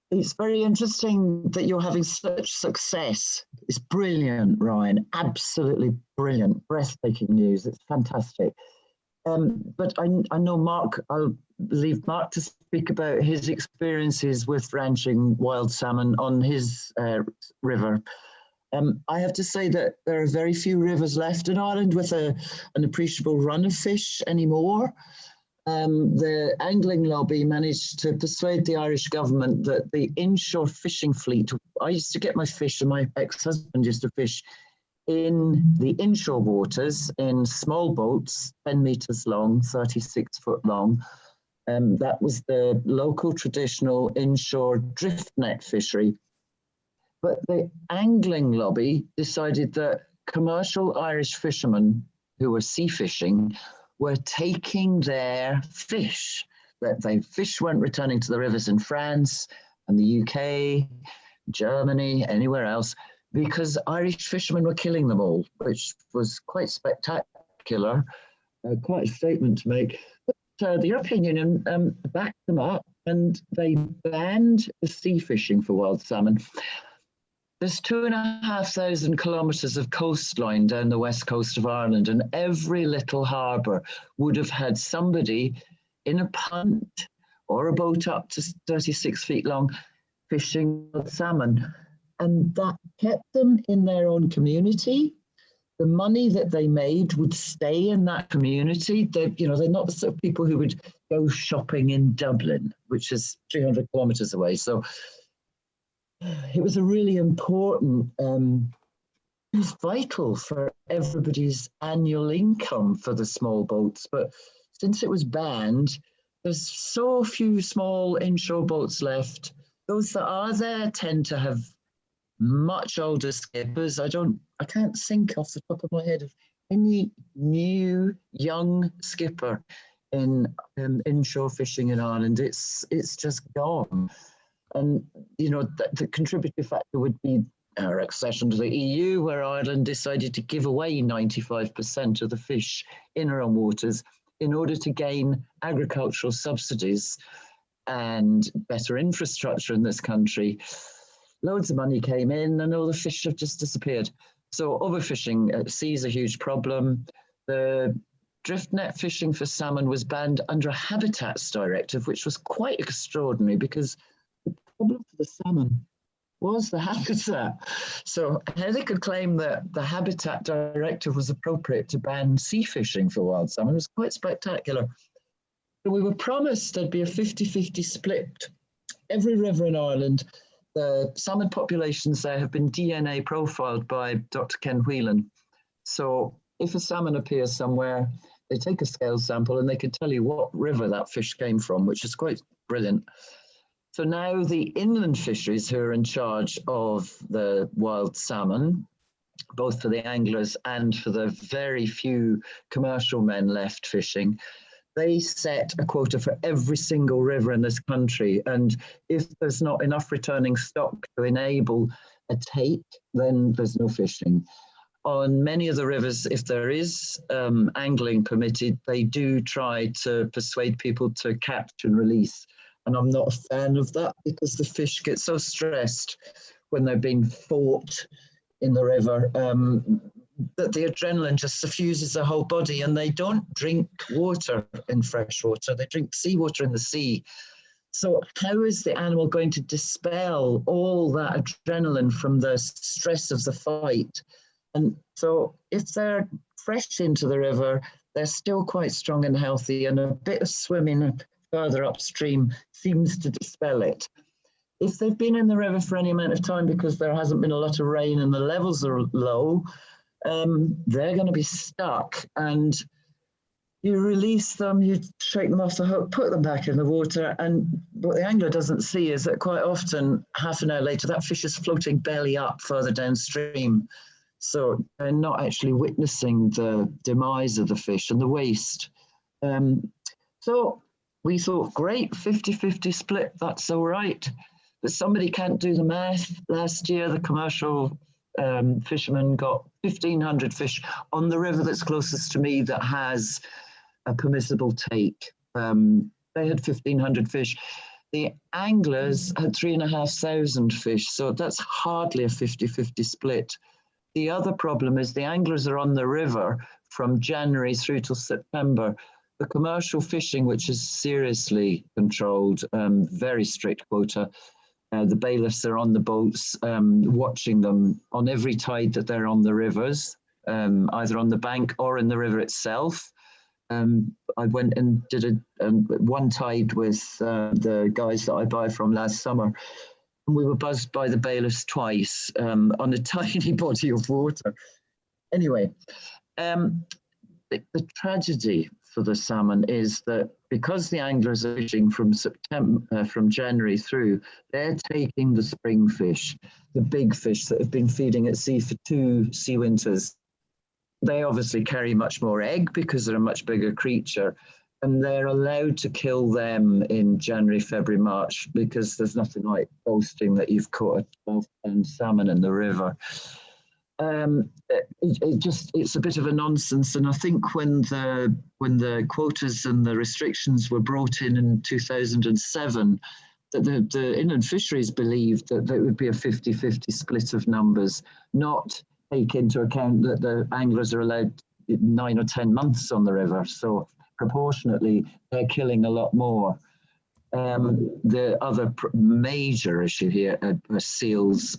It's very interesting that you're having such success. It's brilliant, Ryan. Absolutely brilliant. Breathtaking news. It's fantastic. But I know Mark, I'll leave Mark to speak about his experiences with ranching wild salmon on his river. I have to say that there are very few rivers left in Ireland with an appreciable run of fish anymore. The angling lobby managed to persuade the Irish government that the inshore fishing fleet, I used to get my fish, and my ex-husband used to fish in the inshore waters in small boats, 10 meters long, 36 foot long. That was the local traditional inshore drift net fishery. But the angling lobby decided that commercial Irish fishermen who were sea fishing were taking their fish, that the fish weren't returning to the rivers in France and the UK, Germany, anywhere else, because Irish fishermen were killing them all, which was quite spectacular, quite a statement to make. But the European Union backed them up, and they banned the sea fishing for wild salmon. There's 2,500 kilometres of coastline down the west coast of Ireland, and every little harbour would have had somebody in a punt or a boat up to 36 feet long fishing salmon. And that kept them in their own community. The money that they made would stay in that community. They're not the sort of people who would go shopping in Dublin, which is 300 kilometres away. So it was a really important, it was vital for everybody's annual income for the small boats. But since it was banned, there's so few small inshore boats left. Those that are there tend to have much older skippers. I can't think off the top of my head of any new young skipper in inshore fishing in Ireland. It's just gone. And the contributory factor would be our accession to the EU, where Ireland decided to give away 95% of the fish in our own waters in order to gain agricultural subsidies and better infrastructure in this country. Loads of money came in and all the fish have just disappeared. So overfishing at sea is a huge problem. The drift net fishing for salmon was banned under a habitats directive, which was quite extraordinary because the problem for the salmon was the habitat. So how they could claim that the habitat directive was appropriate to ban sea fishing for wild salmon was quite spectacular. So we were promised there'd be a 50-50 split. Every river in Ireland, the salmon populations there have been DNA profiled by Dr. Ken Whelan. So if a salmon appears somewhere, they take a scale sample and they can tell you what river that fish came from, which is quite brilliant. So now the inland fisheries who are in charge of the wild salmon, both for the anglers and for the very few commercial men left fishing, they set a quota for every single river in this country. And if there's not enough returning stock to enable a take, then there's no fishing. On many of the rivers, if there is angling permitted, they do try to persuade people to catch and release. And I'm not a fan of that because the fish get so stressed when they're being fought in the river that the adrenaline just suffuses their whole body, and they don't drink water in fresh water. They drink seawater in the sea. So how is the animal going to dispel all that adrenaline from the stress of the fight? And so if they're fresh into the river, they're still quite strong and healthy, and a bit of swimming further upstream seems to dispel it. If they've been in the river for any amount of time because there hasn't been a lot of rain and the levels are low, they're going to be stuck, and you release them, you shake them off the hook, put them back in the water, and what the angler doesn't see is that quite often, half an hour later, that fish is floating belly up further downstream. So they're not actually witnessing the demise of the fish and the waste. So we thought, great, 50-50 split, that's all right. But somebody can't do the math. Last year, the commercial fishermen got 1,500 fish on the river that's closest to me that has a permissible take. They had 1,500 fish. The anglers had 3,500 fish, so that's hardly a 50-50 split. The other problem is the anglers are on the river from January through till September. the commercial fishing, which is seriously controlled, very strict quota. The bailiffs are on the boats, watching them on every tide that they're on the rivers, either on the bank or in the river itself. I went and did one tide with the guys that I buy from last summer. And we were buzzed by the bailiffs twice on a tiny body of water. Anyway, the tragedy for the salmon is that because the anglers are fishing from January through, they're taking the spring fish, the big fish that have been feeding at sea for 2 sea winters. They obviously carry much more egg because they're a much bigger creature, and they're allowed to kill them in January, February, March, because there's nothing like boasting that you've caught a 12-pound salmon in the river. It's a bit of a nonsense, and I think when the quotas and the restrictions were brought in 2007, that the inland fisheries believed that there would be a 50-50 split of numbers, not take into account that the anglers are allowed 9 or 10 months on the river, so proportionately they're killing a lot more. The other major issue here are seals.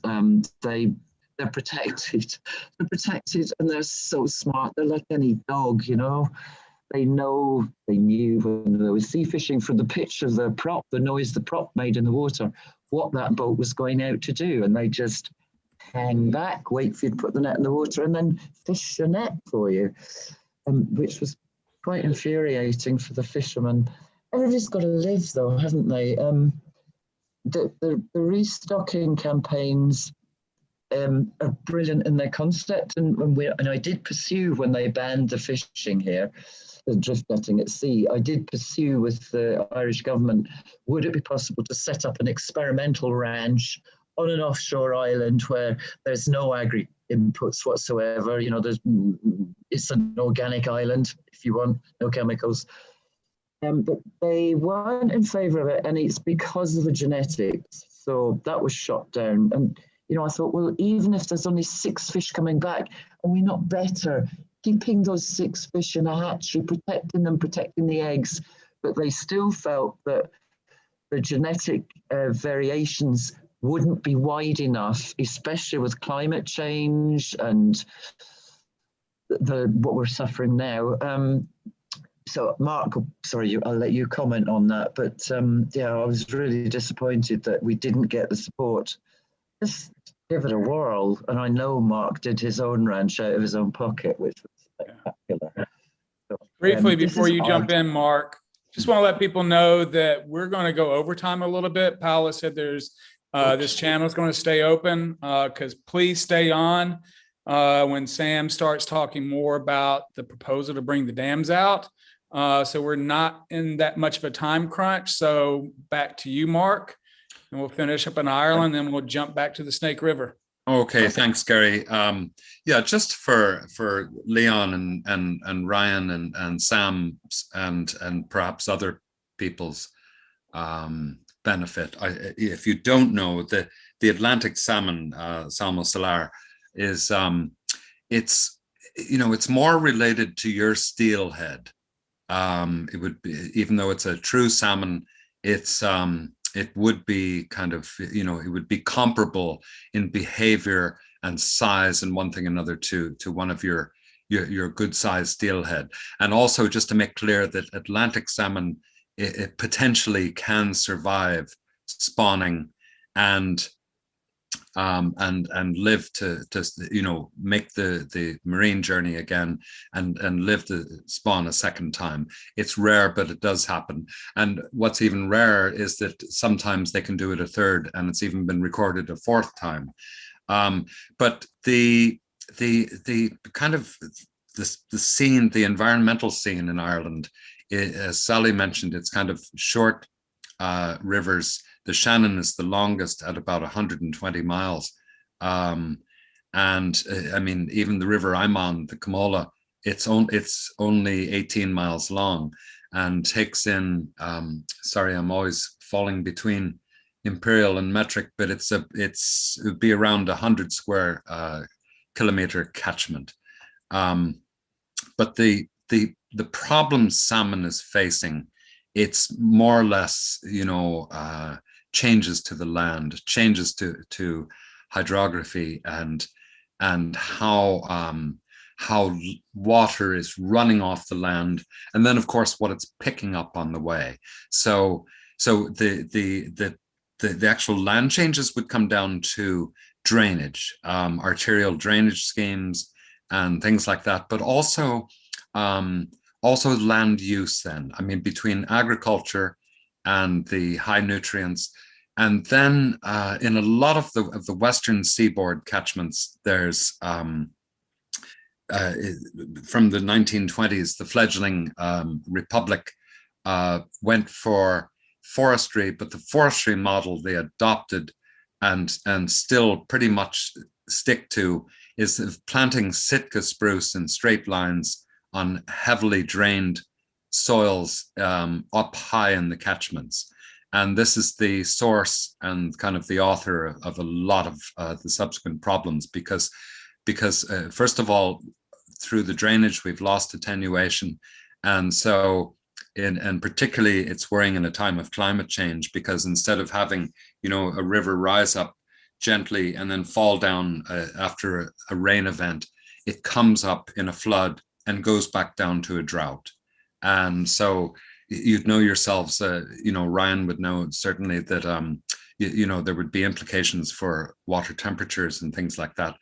They're protected. They're protected, and they're so smart. They're like any dog, you know. They knew when they were sea fishing from the pitch of the prop, the noise the prop made in the water, what that boat was going out to do, and they just hang back, wait for you to put the net in the water, and then fish the net for you, which was quite infuriating for the fishermen. Everybody's got to live, though, haven't they? The restocking campaigns are brilliant in their concept, and I did pursue when they banned the fishing here, the drift netting at sea. I did pursue with the Irish government, would it be possible to set up an experimental ranch on an offshore island where there's no agri inputs whatsoever? You know, it's an organic island, if you want, no chemicals. But they weren't in favour of it, and it's because of the genetics. So that was shot down. And you know, I thought, well, even if there's only 6 fish coming back, are we not better keeping those 6 fish in a hatchery, protecting them, protecting the eggs? But they still felt that the genetic variations wouldn't be wide enough, especially with climate change and what we're suffering now. So, Mark, sorry, I'll let you comment on that. But yeah, I was really disappointed that we didn't get the support. Just give it a whirl. And I know Mark did his own ranch out of his own pocket, which was spectacular. So, briefly, before you jump in, Mark, just want to let people know that we're going to go overtime a little bit. Paula said there's this channel is going to stay open, because please stay on when Sam starts talking more about the proposal to bring the dams out. So we're not in that much of a time crunch. So back to you, Mark. And we'll finish up in Ireland, then we'll jump back to the Snake River. Okay, thanks, Gary. Yeah, just for Leon and Ryan and Sam and perhaps other people's benefit. If you don't know, the Atlantic salmon, Salmo salar, is it's more related to your steelhead. It would be, even though it's a true salmon, it would be kind of, it would be comparable in behavior and size and one thing another to one of your good sized steelhead. And also, just to make clear that Atlantic salmon, it potentially can survive spawning and live to make the marine journey again and live to spawn a second time. It's rare, but it does happen. And what's even rarer is that sometimes they can do it a third, and it's even been recorded a 4th time. But the kind of the scene, the environmental scene in Ireland, as Sally mentioned, it's kind of short rivers. The Shannon is the longest at about 120 miles. And I mean, even the river I'm on, the Camola, it's only 18 miles long and takes in, sorry, I'm always falling between imperial and metric, but it would be around 100 square kilometer catchment. But the the problems salmon is facing, it's more or less, changes to the land, changes to hydrography, and how water is running off the land, and then of course what it's picking up on the way. So the actual land changes would come down to drainage, arterial drainage schemes and things like that, but also land use then. I mean, between agriculture and the high nutrients. And then in a lot of the western seaboard catchments, there's from the 1920s, the fledgling republic went for forestry, but the forestry model they adopted and still pretty much stick to is planting Sitka spruce in straight lines on heavily drained soils up high in the catchments. And this is the source and kind of the author of a lot of the subsequent problems, because first of all, through the drainage, we've lost attenuation. And so, and particularly it's worrying in a time of climate change, because instead of having, a river rise up gently and then fall down after a rain event, it comes up in a flood and goes back down to a drought. And so you'd know yourselves, Ryan would know certainly that, there would be implications for water temperatures and things like that.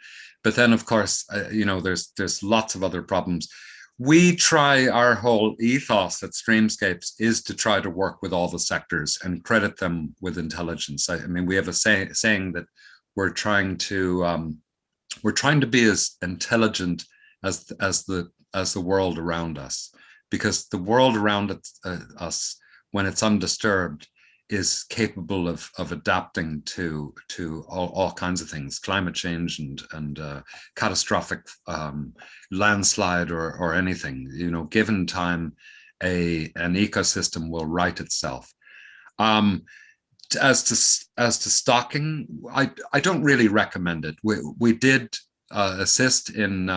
But then, of course, there's lots of other problems. We try, our whole ethos at Streamscapes is to try to work with all the sectors and credit them with intelligence. I mean, we have a saying that we're trying to be as intelligent as the world around us, because the world around us, when it's undisturbed, is capable of adapting to all kinds of things, climate change and catastrophic landslide or anything. Given time, an ecosystem will right itself. As to stocking, I don't really recommend it. We did assist in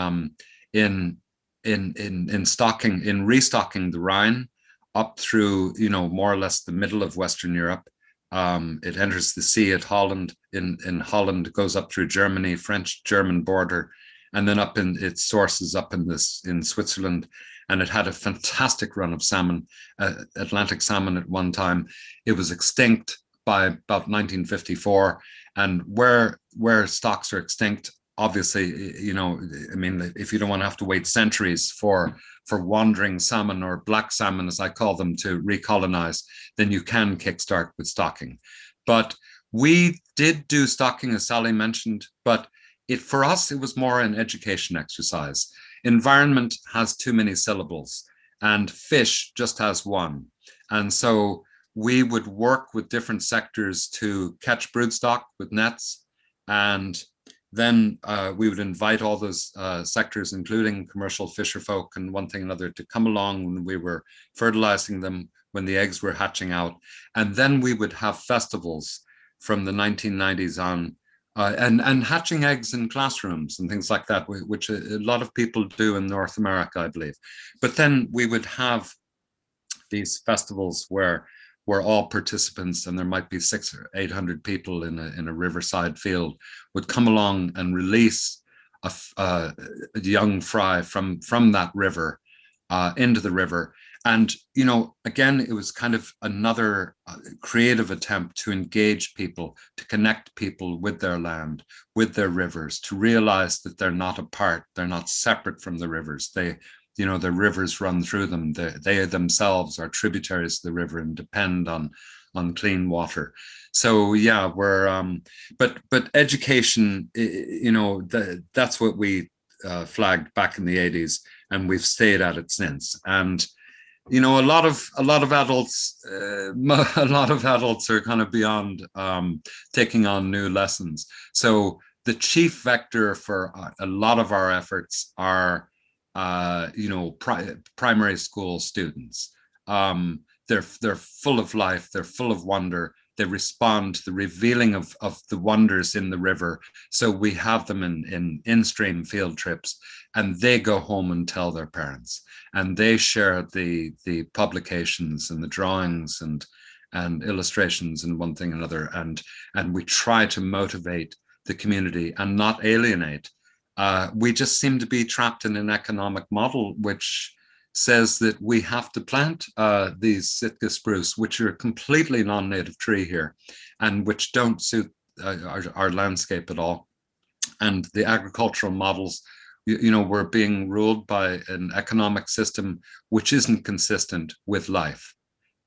stocking, in restocking the Rhine up through, more or less the middle of Western Europe. It enters the sea at Holland. In Holland, goes up through Germany, French-German border, and then up in its sources up in Switzerland. And it had a fantastic run of salmon, Atlantic salmon at one time. It was extinct by about 1954. And where stocks are extinct, obviously, if you don't want to have to wait centuries for wandering salmon, or black salmon, as I call them, to recolonize, then you can kickstart with stocking. But we did do stocking, as Sally mentioned, but for us, it was more an education exercise. Environment has too many syllables, and fish just has one. And so we would work with different sectors to catch broodstock with nets, and then we would invite all those sectors, including commercial fisher folk and one thing or another, to come along when we were fertilizing them, when the eggs were hatching out. And then we would have festivals from the 1990s on, and hatching eggs in classrooms and things like that, which a lot of people do in North America, I believe. But then we would have these festivals where all participants, and there might be 600 or 800 people in a riverside field, would come along and release a young fry from that river into the river. And, again, it was kind of another creative attempt to engage people, to connect people with their land, with their rivers, to realize that they're not apart, they're not separate from the rivers. The rivers run through them. They themselves are tributaries of the river and depend on clean water. So yeah, we're but education, that's what we flagged back in the 80s, and we've stayed at it since. And a lot of adults, a lot of adults are kind of beyond taking on new lessons. So the chief vector for a lot of our efforts are primary school students. They're full of life, they're full of wonder, they respond to the revealing of the wonders in the river. So we have them in-stream field trips, and they go home and tell their parents, and they share the publications and the drawings and illustrations and one thing and another, and we try to motivate the community and not alienate. We just seem to be trapped in an economic model which says that we have to plant these Sitka spruce, which are a completely non-native tree here and which don't suit our landscape at all. And the agricultural models, you know, we're being ruled by an economic system which isn't consistent with life.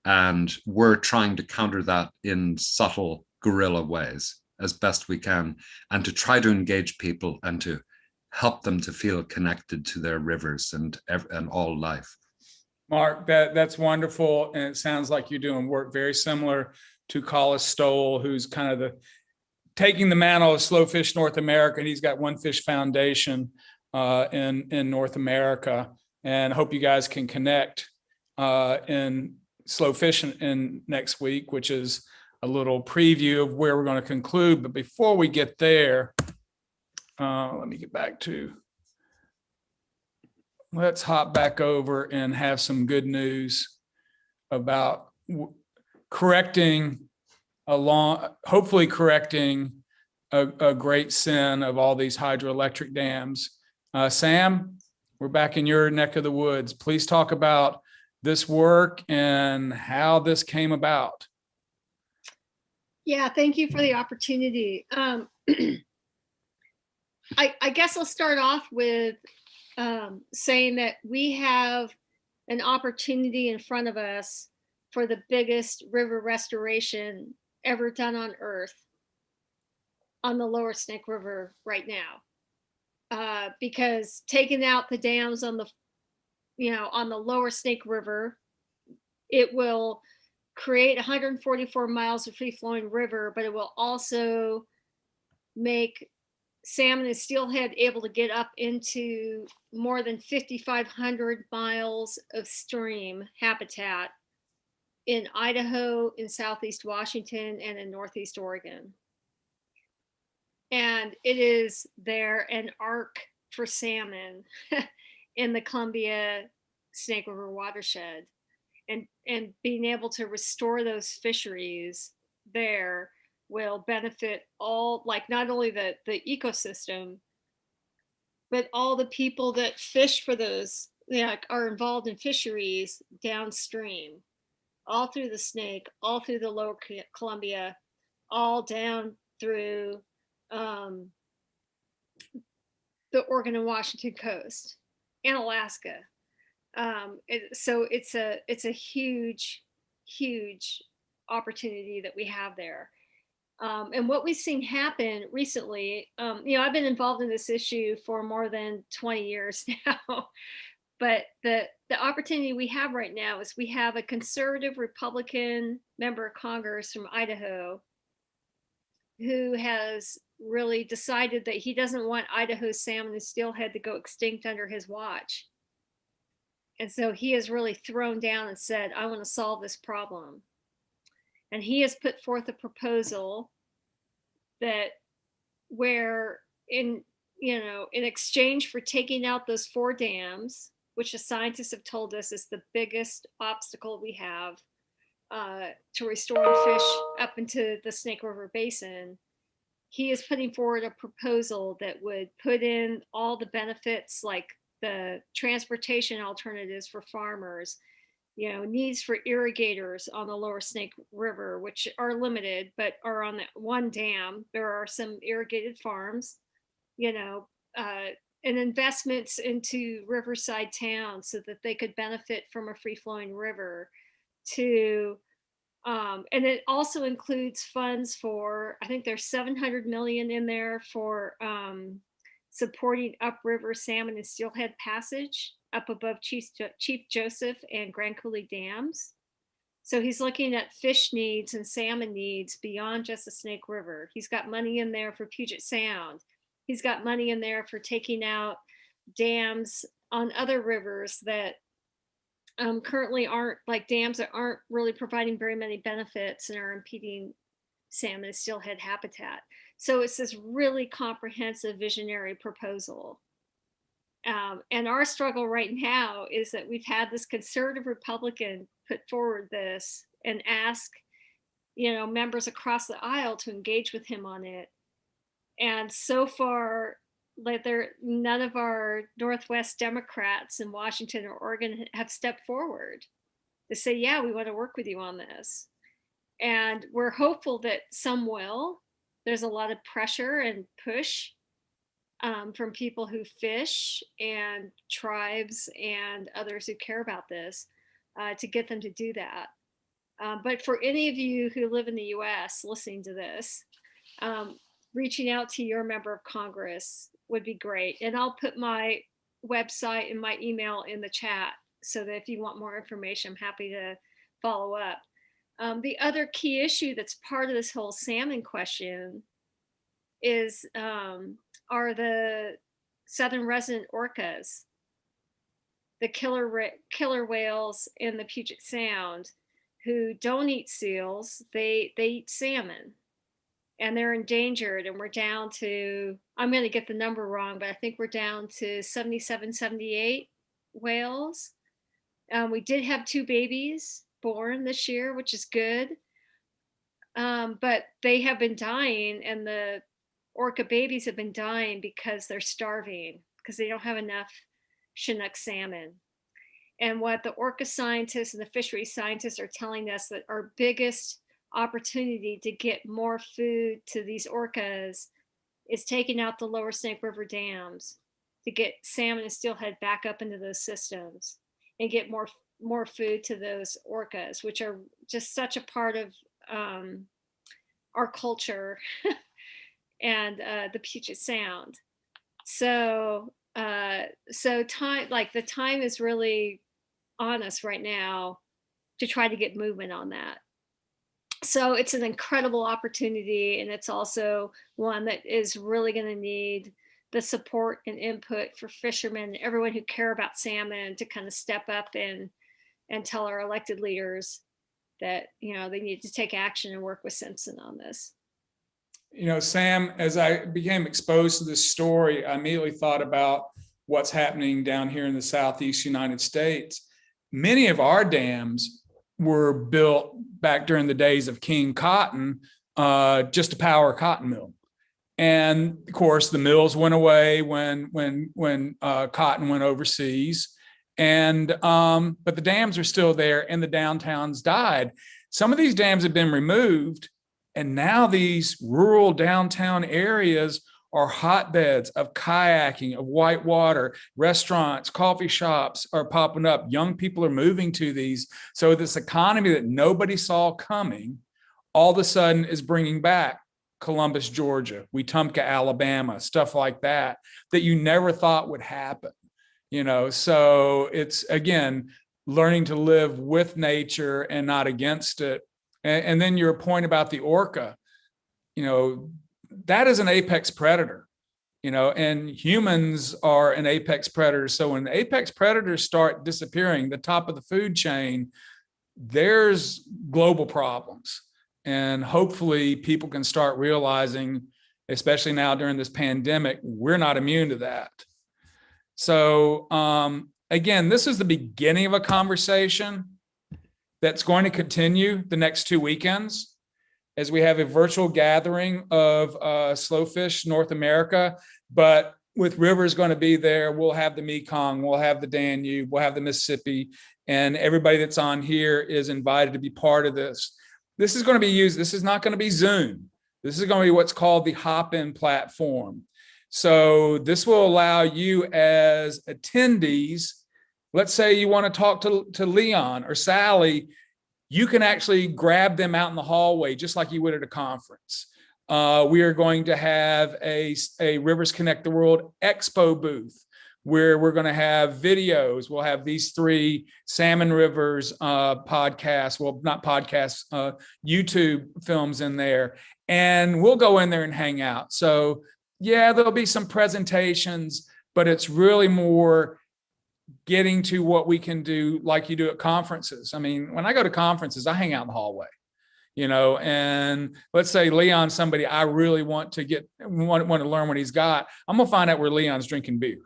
And we're trying to counter that in subtle guerrilla ways as best we can, and to try to engage people and to help them to feel connected to their rivers and all life. Mark, that's wonderful. And it sounds like you're doing work very similar to Collis Stoll, who's kind of taking the mantle of Slow Fish North America. And he's got One Fish Foundation in North America. And I hope you guys can connect in Slow Fish in next week, which is a little preview of where we're going to conclude. But before we get there, let me get back to, let's hop back over and have some good news about hopefully correcting a great sin of all these hydroelectric dams. Sam, we're back in your neck of the woods. Please talk about this work and how this came about. Yeah, thank you for the opportunity. I guess I'll start off with saying that we have an opportunity in front of us for the biggest river restoration ever done on Earth on the Lower Snake River right now. Because taking out the dams on the Lower Snake River, it will create 144 miles of free-flowing river, but it will also make salmon and steelhead able to get up into more than 5,500 miles of stream habitat in Idaho, in Southeast Washington, and in Northeast Oregon. And it is there an arc for salmon in the Columbia Snake River watershed. And being able to restore those fisheries there will benefit all, like not only the ecosystem, but all the people that fish for those, are involved in fisheries downstream, all through the Snake, all through the Lower Columbia, all down through the Oregon and Washington coast and Alaska. So it's a huge opportunity that we have there. And what we've seen happen recently, I've been involved in this issue for more than 20 years now, but the opportunity we have right now is we have a conservative Republican member of Congress from Idaho who has really decided that he doesn't want Idaho's salmon and steelhead to go extinct under his watch. And so he has really thrown down and said, I want to solve this problem. And he has put forth a proposal that where in exchange for taking out those 4 dams, which the scientists have told us is the biggest obstacle we have to restoring fish up into the Snake River Basin, he is putting forward a proposal that would put in all the benefits like the transportation alternatives for farmers, needs for irrigators on the Lower Snake River, which are limited, but are on that one dam. There are some irrigated farms, and investments into riverside towns so that they could benefit from a free-flowing river and it also includes funds for, I think there's 700 million in there for supporting upriver salmon and steelhead passage up above Chief Joseph and Grand Coulee dams. So he's looking at fish needs and salmon needs beyond just the Snake River. He's got money in there for Puget Sound. He's got money in there for taking out dams on other rivers that currently aren't, like dams that aren't really providing very many benefits and are impeding salmon and steelhead habitat. So it's this really comprehensive visionary proposal. And our struggle right now is that we've had this conservative Republican put forward this and ask, members across the aisle to engage with him on it. And so far, none of our Northwest Democrats in Washington or Oregon have stepped forward to say, yeah, we want to work with you on this. And we're hopeful that some will. There's a lot of pressure and push from people who fish and tribes and others who care about this to get them to do that. But for any of you who live in the US listening to this, reaching out to your member of Congress would be great. And I'll put my website and my email in the chat so that if you want more information, I'm happy to follow up. The other key issue that's part of this whole salmon question is are the southern resident orcas, the killer whales in the Puget Sound, who don't eat seals, they eat salmon. And they're endangered, and we're down to, I'm going to get the number wrong, but I think we're down to 77, 78 whales. We did have 2 babies born this year, which is good. But they have been dying, and the orca babies have been dying because they're starving, because they don't have enough Chinook salmon. And what the orca scientists and the fishery scientists are telling us, that our biggest opportunity to get more food to these orcas is taking out the lower Snake River dams to get salmon and steelhead back up into those systems and get more food to those orcas, which are just such a part of our culture and the Puget Sound. So time, like the time is really on us right now to try to get movement on that. So it's an incredible opportunity, and it's also one that is really going to need the support and input for fishermen and everyone who care about salmon to kind of step up and tell our elected leaders that, they need to take action and work with Simpson on this. Sam, as I became exposed to this story, I immediately thought about what's happening down here in the Southeast United States. Many of our dams were built back during the days of King Cotton, just to power a cotton mill. And of course, the mills went away when cotton went overseas. And but the dams are still there, and the downtowns died. Some of these dams have been removed, and now these rural downtown areas are hotbeds of kayaking, of whitewater. Restaurants, coffee shops are popping up. Young people are moving to these. So this economy that nobody saw coming, all of a sudden is bringing back Columbus, Georgia, Wetumpka, Alabama, stuff like that you never thought would happen. So it's, again, learning to live with nature and not against it. And then your point about the orca, that is an apex predator, and humans are an apex predator. So when the apex predators start disappearing, the top of the food chain, there's global problems. And hopefully people can start realizing, especially now during this pandemic, we're not immune to that. So again, this is the beginning of a conversation that's going to continue the next 2 weekends, as we have a virtual gathering of Slowfish North America. But with rivers going to be there, we'll have the Mekong, we'll have the Danube, we'll have the Mississippi, and everybody that's on here is invited to be part of this. This is going to be used, this is not going to be Zoom. This is going to be what's called the hop-in platform. So this will allow you as attendees, let's say you want to talk to Leon or Sally, you can actually grab them out in the hallway, just like you would at a conference. We are going to have a Rivers Connect the World Expo booth where we're going to have videos. We'll have these 3 Salmon Rivers podcasts, well, not podcasts, YouTube films in there. And we'll go in there and hang out. So yeah, there'll be some presentations, but it's really more getting to what we can do like you do at conferences. I mean, when I go to conferences, I hang out in the hallway. and let's say Leon's somebody I really want to learn what he's got. I'm going to find out where Leon's drinking beer.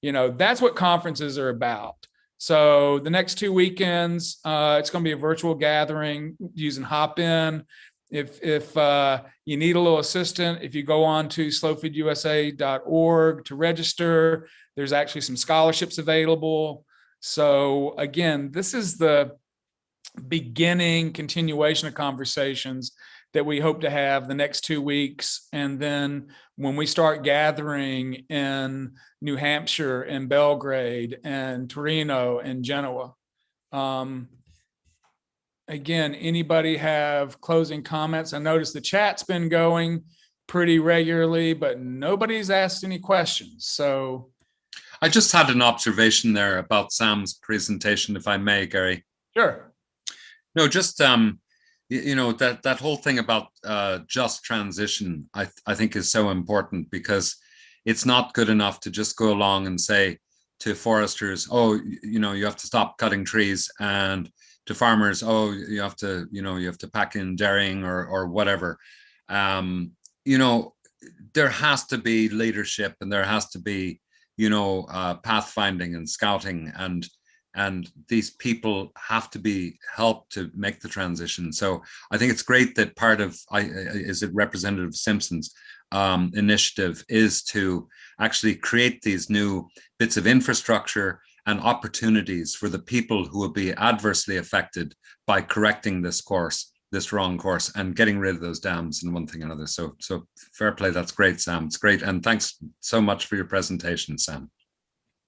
That's what conferences are about. So the next 2 weekends, it's going to be a virtual gathering using Hop-In. If you need a little assistance, if you go on to slowfoodusa.org to register, there's actually some scholarships available. So again, this is the beginning continuation of conversations that we hope to have the next 2 weeks. And then when we start gathering in New Hampshire and Belgrade and Torino and Genoa, again, anybody have closing comments? I noticed the chat's been going pretty regularly, but nobody's asked any questions. So I just had an observation there about Sam's presentation, if I may, Gary. Sure. No, just that whole thing about just transition, I think is so important, because it's not good enough to just go along and say to foresters, oh, you have to stop cutting trees, and to farmers, oh, you have to pack in dairying or whatever. There has to be leadership, and there has to be pathfinding and scouting, and these people have to be helped to make the transition. So I think it's great that part of Representative Simpson's initiative is to actually create these new bits of infrastructure and opportunities for the people who will be adversely affected by correcting this wrong course, and getting rid of those dams and one thing and another. So fair play. That's great, Sam. It's great. And thanks so much for your presentation, Sam.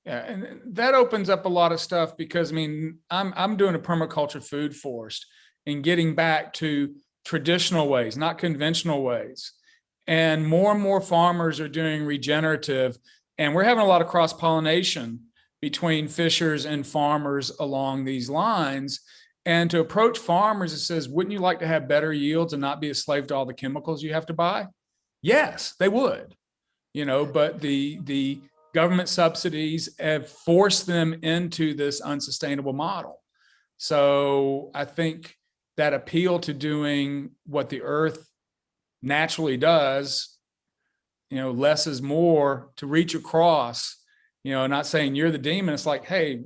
Yeah, and that opens up a lot of stuff, because I'm doing a permaculture food forest and getting back to traditional ways, not conventional ways. And more farmers are doing regenerative, and we're having a lot of cross-pollination between fishers and farmers along these lines. And to approach farmers, it says, wouldn't you like to have better yields and not be a slave to all the chemicals you have to buy? Yes, they would, but the government subsidies have forced them into this unsustainable model. So I think that appeal to doing what the earth naturally does, less is more, to reach across, not saying you're the demon. It's like, hey,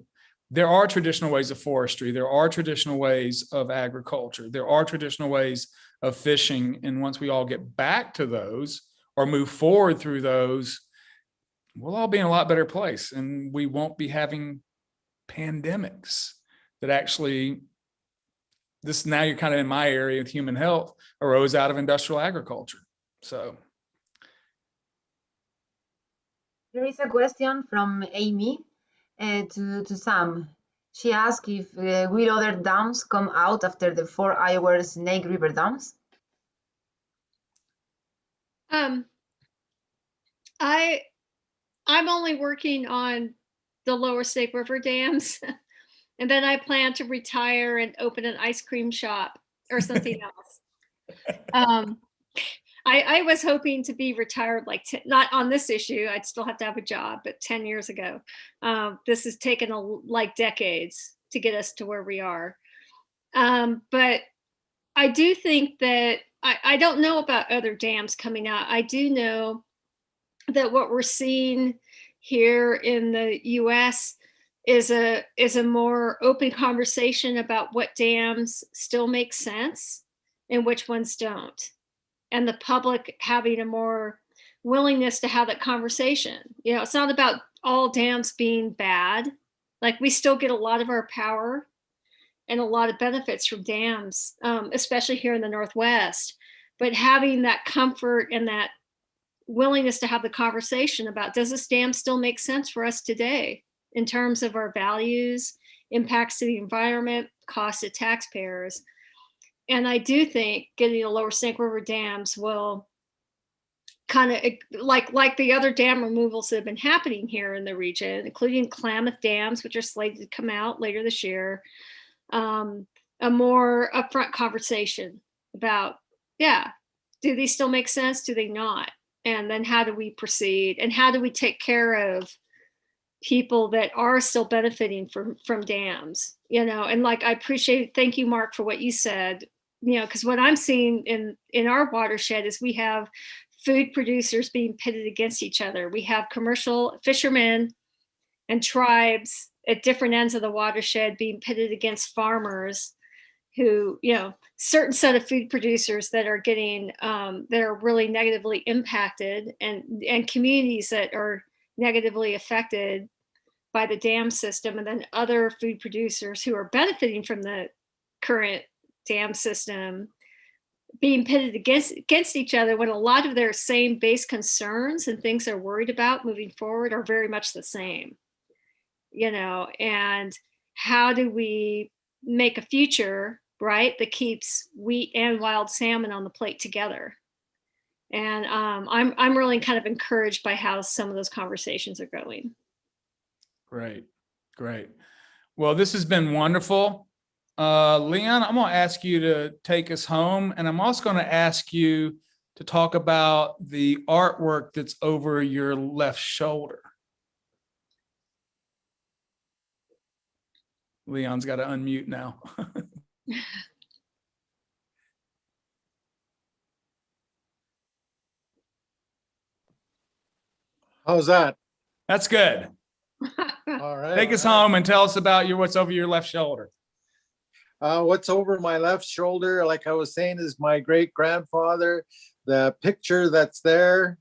there are traditional ways of forestry. There are traditional ways of agriculture. There are traditional ways of fishing. And once we all get back to those or move forward through those, we'll all be in a lot better place, and we won't be having pandemics that actually, now you're kind of in my area of human health, arose out of industrial agriculture. So there is a question from Amy to Sam. She asked if will other dams come out after the 4 Iowa Snake River dams? I'm only working on the lower Snake River dams, and then I plan to retire and open an ice cream shop or something else. I was hoping to be retired, not on this issue, I'd still have to have a job, but 10 years ago. This has taken decades to get us to where we are. But I do think that, I don't know about other dams coming out. I do know that what we're seeing here in the US is a more open conversation about what dams still make sense and which ones don't. And the public having a more willingness to have that conversation. It's not about all dams being bad. We still get a lot of our power and a lot of benefits from dams, especially here in the Northwest. But having that comfort and that willingness to have the conversation about, does this dam still make sense for us today in terms of our values, impacts to the environment, cost to taxpayers? And I do think getting the lower Snake River dams will kind of, like the other dam removals that have been happening here in the region, including Klamath dams, which are slated to come out later this year, a more upfront conversation about, do these still make sense? Do they not? And then how do we proceed? And how do we take care of people that are still benefiting from dams? And I appreciate, thank you, Mark, for what you said because what I'm seeing in our watershed is we have food producers being pitted against each other. We have commercial fishermen and tribes at different ends of the watershed being pitted against farmers who, certain set of food producers that are getting, that are really negatively impacted, and communities that are negatively affected by the dam system, and then other food producers who are benefiting from the current dam system being pitted against each other, when a lot of their same base concerns and things they're worried about moving forward are very much the same. And how do we make a future, right, that keeps wheat and wild salmon on the plate together? And I'm really kind of encouraged by how some of those conversations are going. Great. Well, this has been wonderful. Leon, I'm going to ask you to take us home, and I'm also going to ask you to talk about the artwork that's over your left shoulder. Leon's got to unmute now. How's that? That's good. All right. Take us home and tell us about what's over your left shoulder. What's over my left shoulder, like I was saying, is my great grandfather. The picture that's there.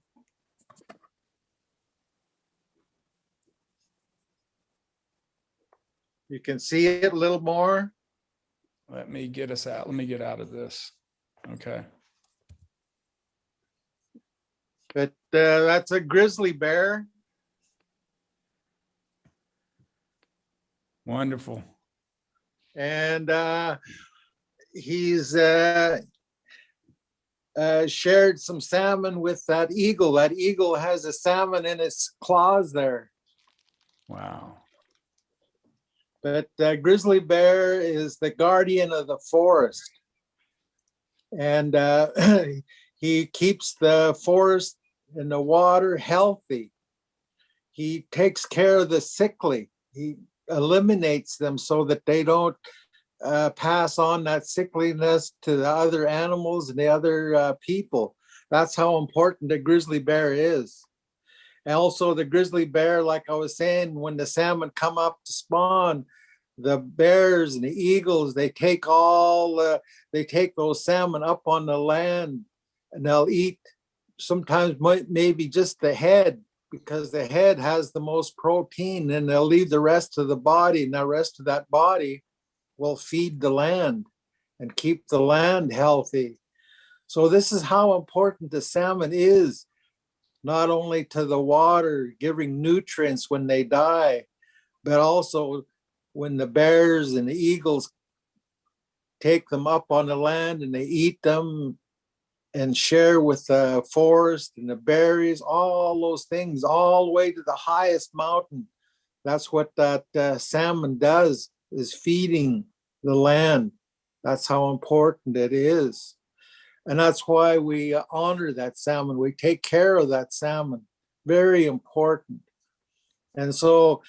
You can see it a little more. Let me get us out. Let me get out of this. Okay. But that's a grizzly bear. Wonderful. And he's shared some salmon with that eagle. That eagle has a salmon in its claws there. Wow. But grizzly bear is the guardian of the forest. And he keeps the forest and the water healthy. He takes care of the sickly. He eliminates them so that they don't pass on that sickliness to the other animals and the other people. That's how important the grizzly bear is. And also the grizzly bear, like I was saying, when the salmon come up to spawn, the bears and the eagles, they take those salmon up on the land, and they'll eat sometimes maybe just the head, because the head has the most protein, and they'll leave the rest of the body, and the rest of that body will feed the land and keep the land healthy. So this is how important the salmon is, not only to the water, giving nutrients when they die, but also when the bears and the eagles take them up on the land and they eat them and share with the forest and the berries, all those things, all the way to the highest mountain. That's what that salmon does, is feeding the land. That's how important it is. And that's why we honor that salmon. We take care of that salmon. Very important. And so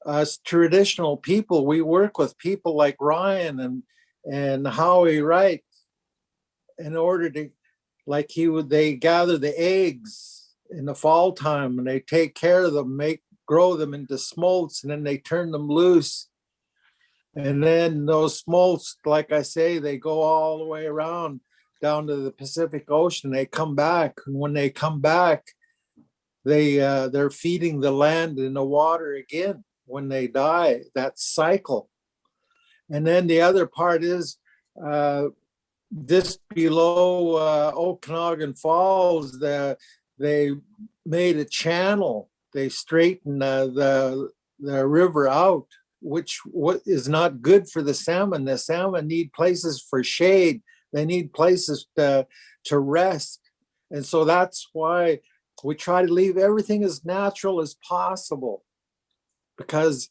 as traditional people, we work with people like Ryan and Howie Wright in order to, they gather the eggs in the fall time, and they take care of them, grow them into smolts, and then they turn them loose. And then those smolts, like I say, they go all the way around down to the Pacific Ocean. They come back, and when they come back, they're feeding the land and the water again when they die. That cycle. And then the other part is this below Okanagan Falls, they made a channel. They straightened the river out, which is not good for the salmon. The salmon need places for shade. They need places to rest. And so that's why we try to leave everything as natural as possible, because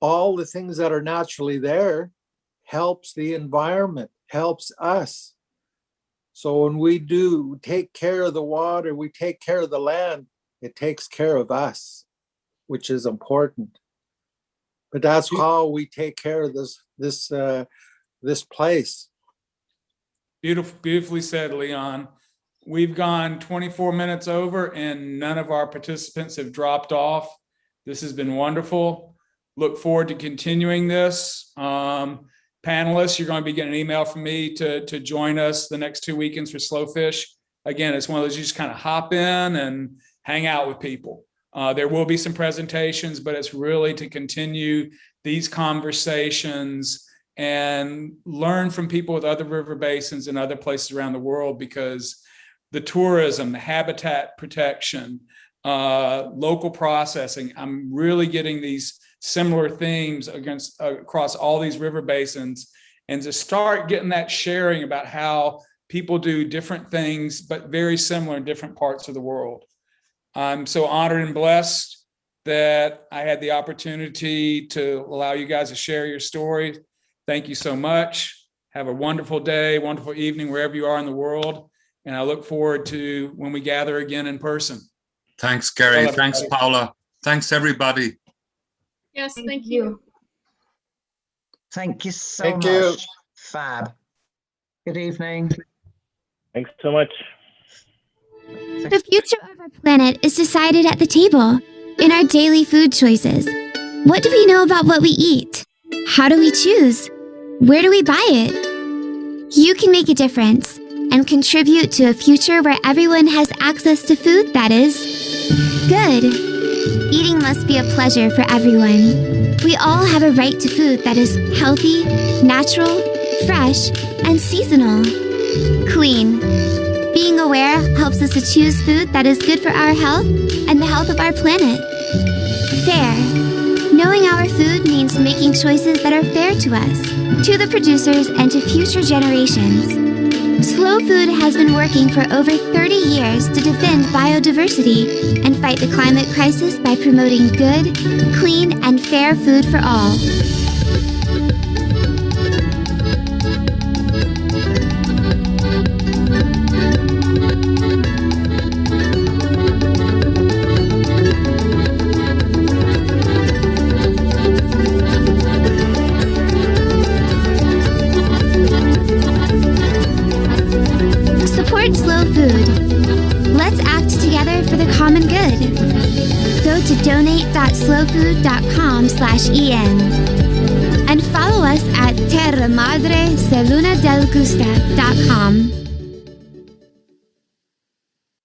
all the things that are naturally there helps the environment, helps us. So when we do take care of the water, we take care of the land, it takes care of us, which is important. But that's how we take care of this place. Beautifully said, Leon. We've gone 24 minutes over and none of our participants have dropped off. This has been wonderful. Look forward to continuing this. Panelists, you're going to be getting an email from me to join us the next 2 weekends for Slow Fish. Again, it's one of those you just kind of hop in and hang out with people. There will be some presentations, but it's really to continue these conversations and learn from people with other river basins and other places around the world, because the tourism, the habitat protection, local processing, I'm really getting these similar themes across all these river basins, and to start getting that sharing about how people do different things, but very similar in different parts of the world. I'm so honored and blessed that I had the opportunity to allow you guys to share your story. Thank you so much. Have a wonderful day, wonderful evening, wherever you are in the world. And I look forward to when we gather again in person. Thanks, Gary. Well, thanks, Paula. Thanks, everybody. Yes, thank you. Thank you so Thank much. you. Fab. Good evening. Thanks so much. The future of our planet is decided at the table, in our daily food choices. What do we know about what we eat? How do we choose? Where do we buy it? You can make a difference and contribute to a future where everyone has access to food that is good. Eating must be a pleasure for everyone. We all have a right to food that is healthy, natural, fresh, and seasonal. Clean. Being aware helps us to choose food that is good for our health and the health of our planet. Fair. Knowing our food means making choices that are fair to us, to the producers, and to future generations. Slow Food has been working for over 30 years to defend biodiversity and fight the climate crisis by promoting good, clean, and fair food for all. Support Slow Food. Let's act together for the common good. Go to donate.slowfood.com/en and follow us at terramadreselunadelgusta.com.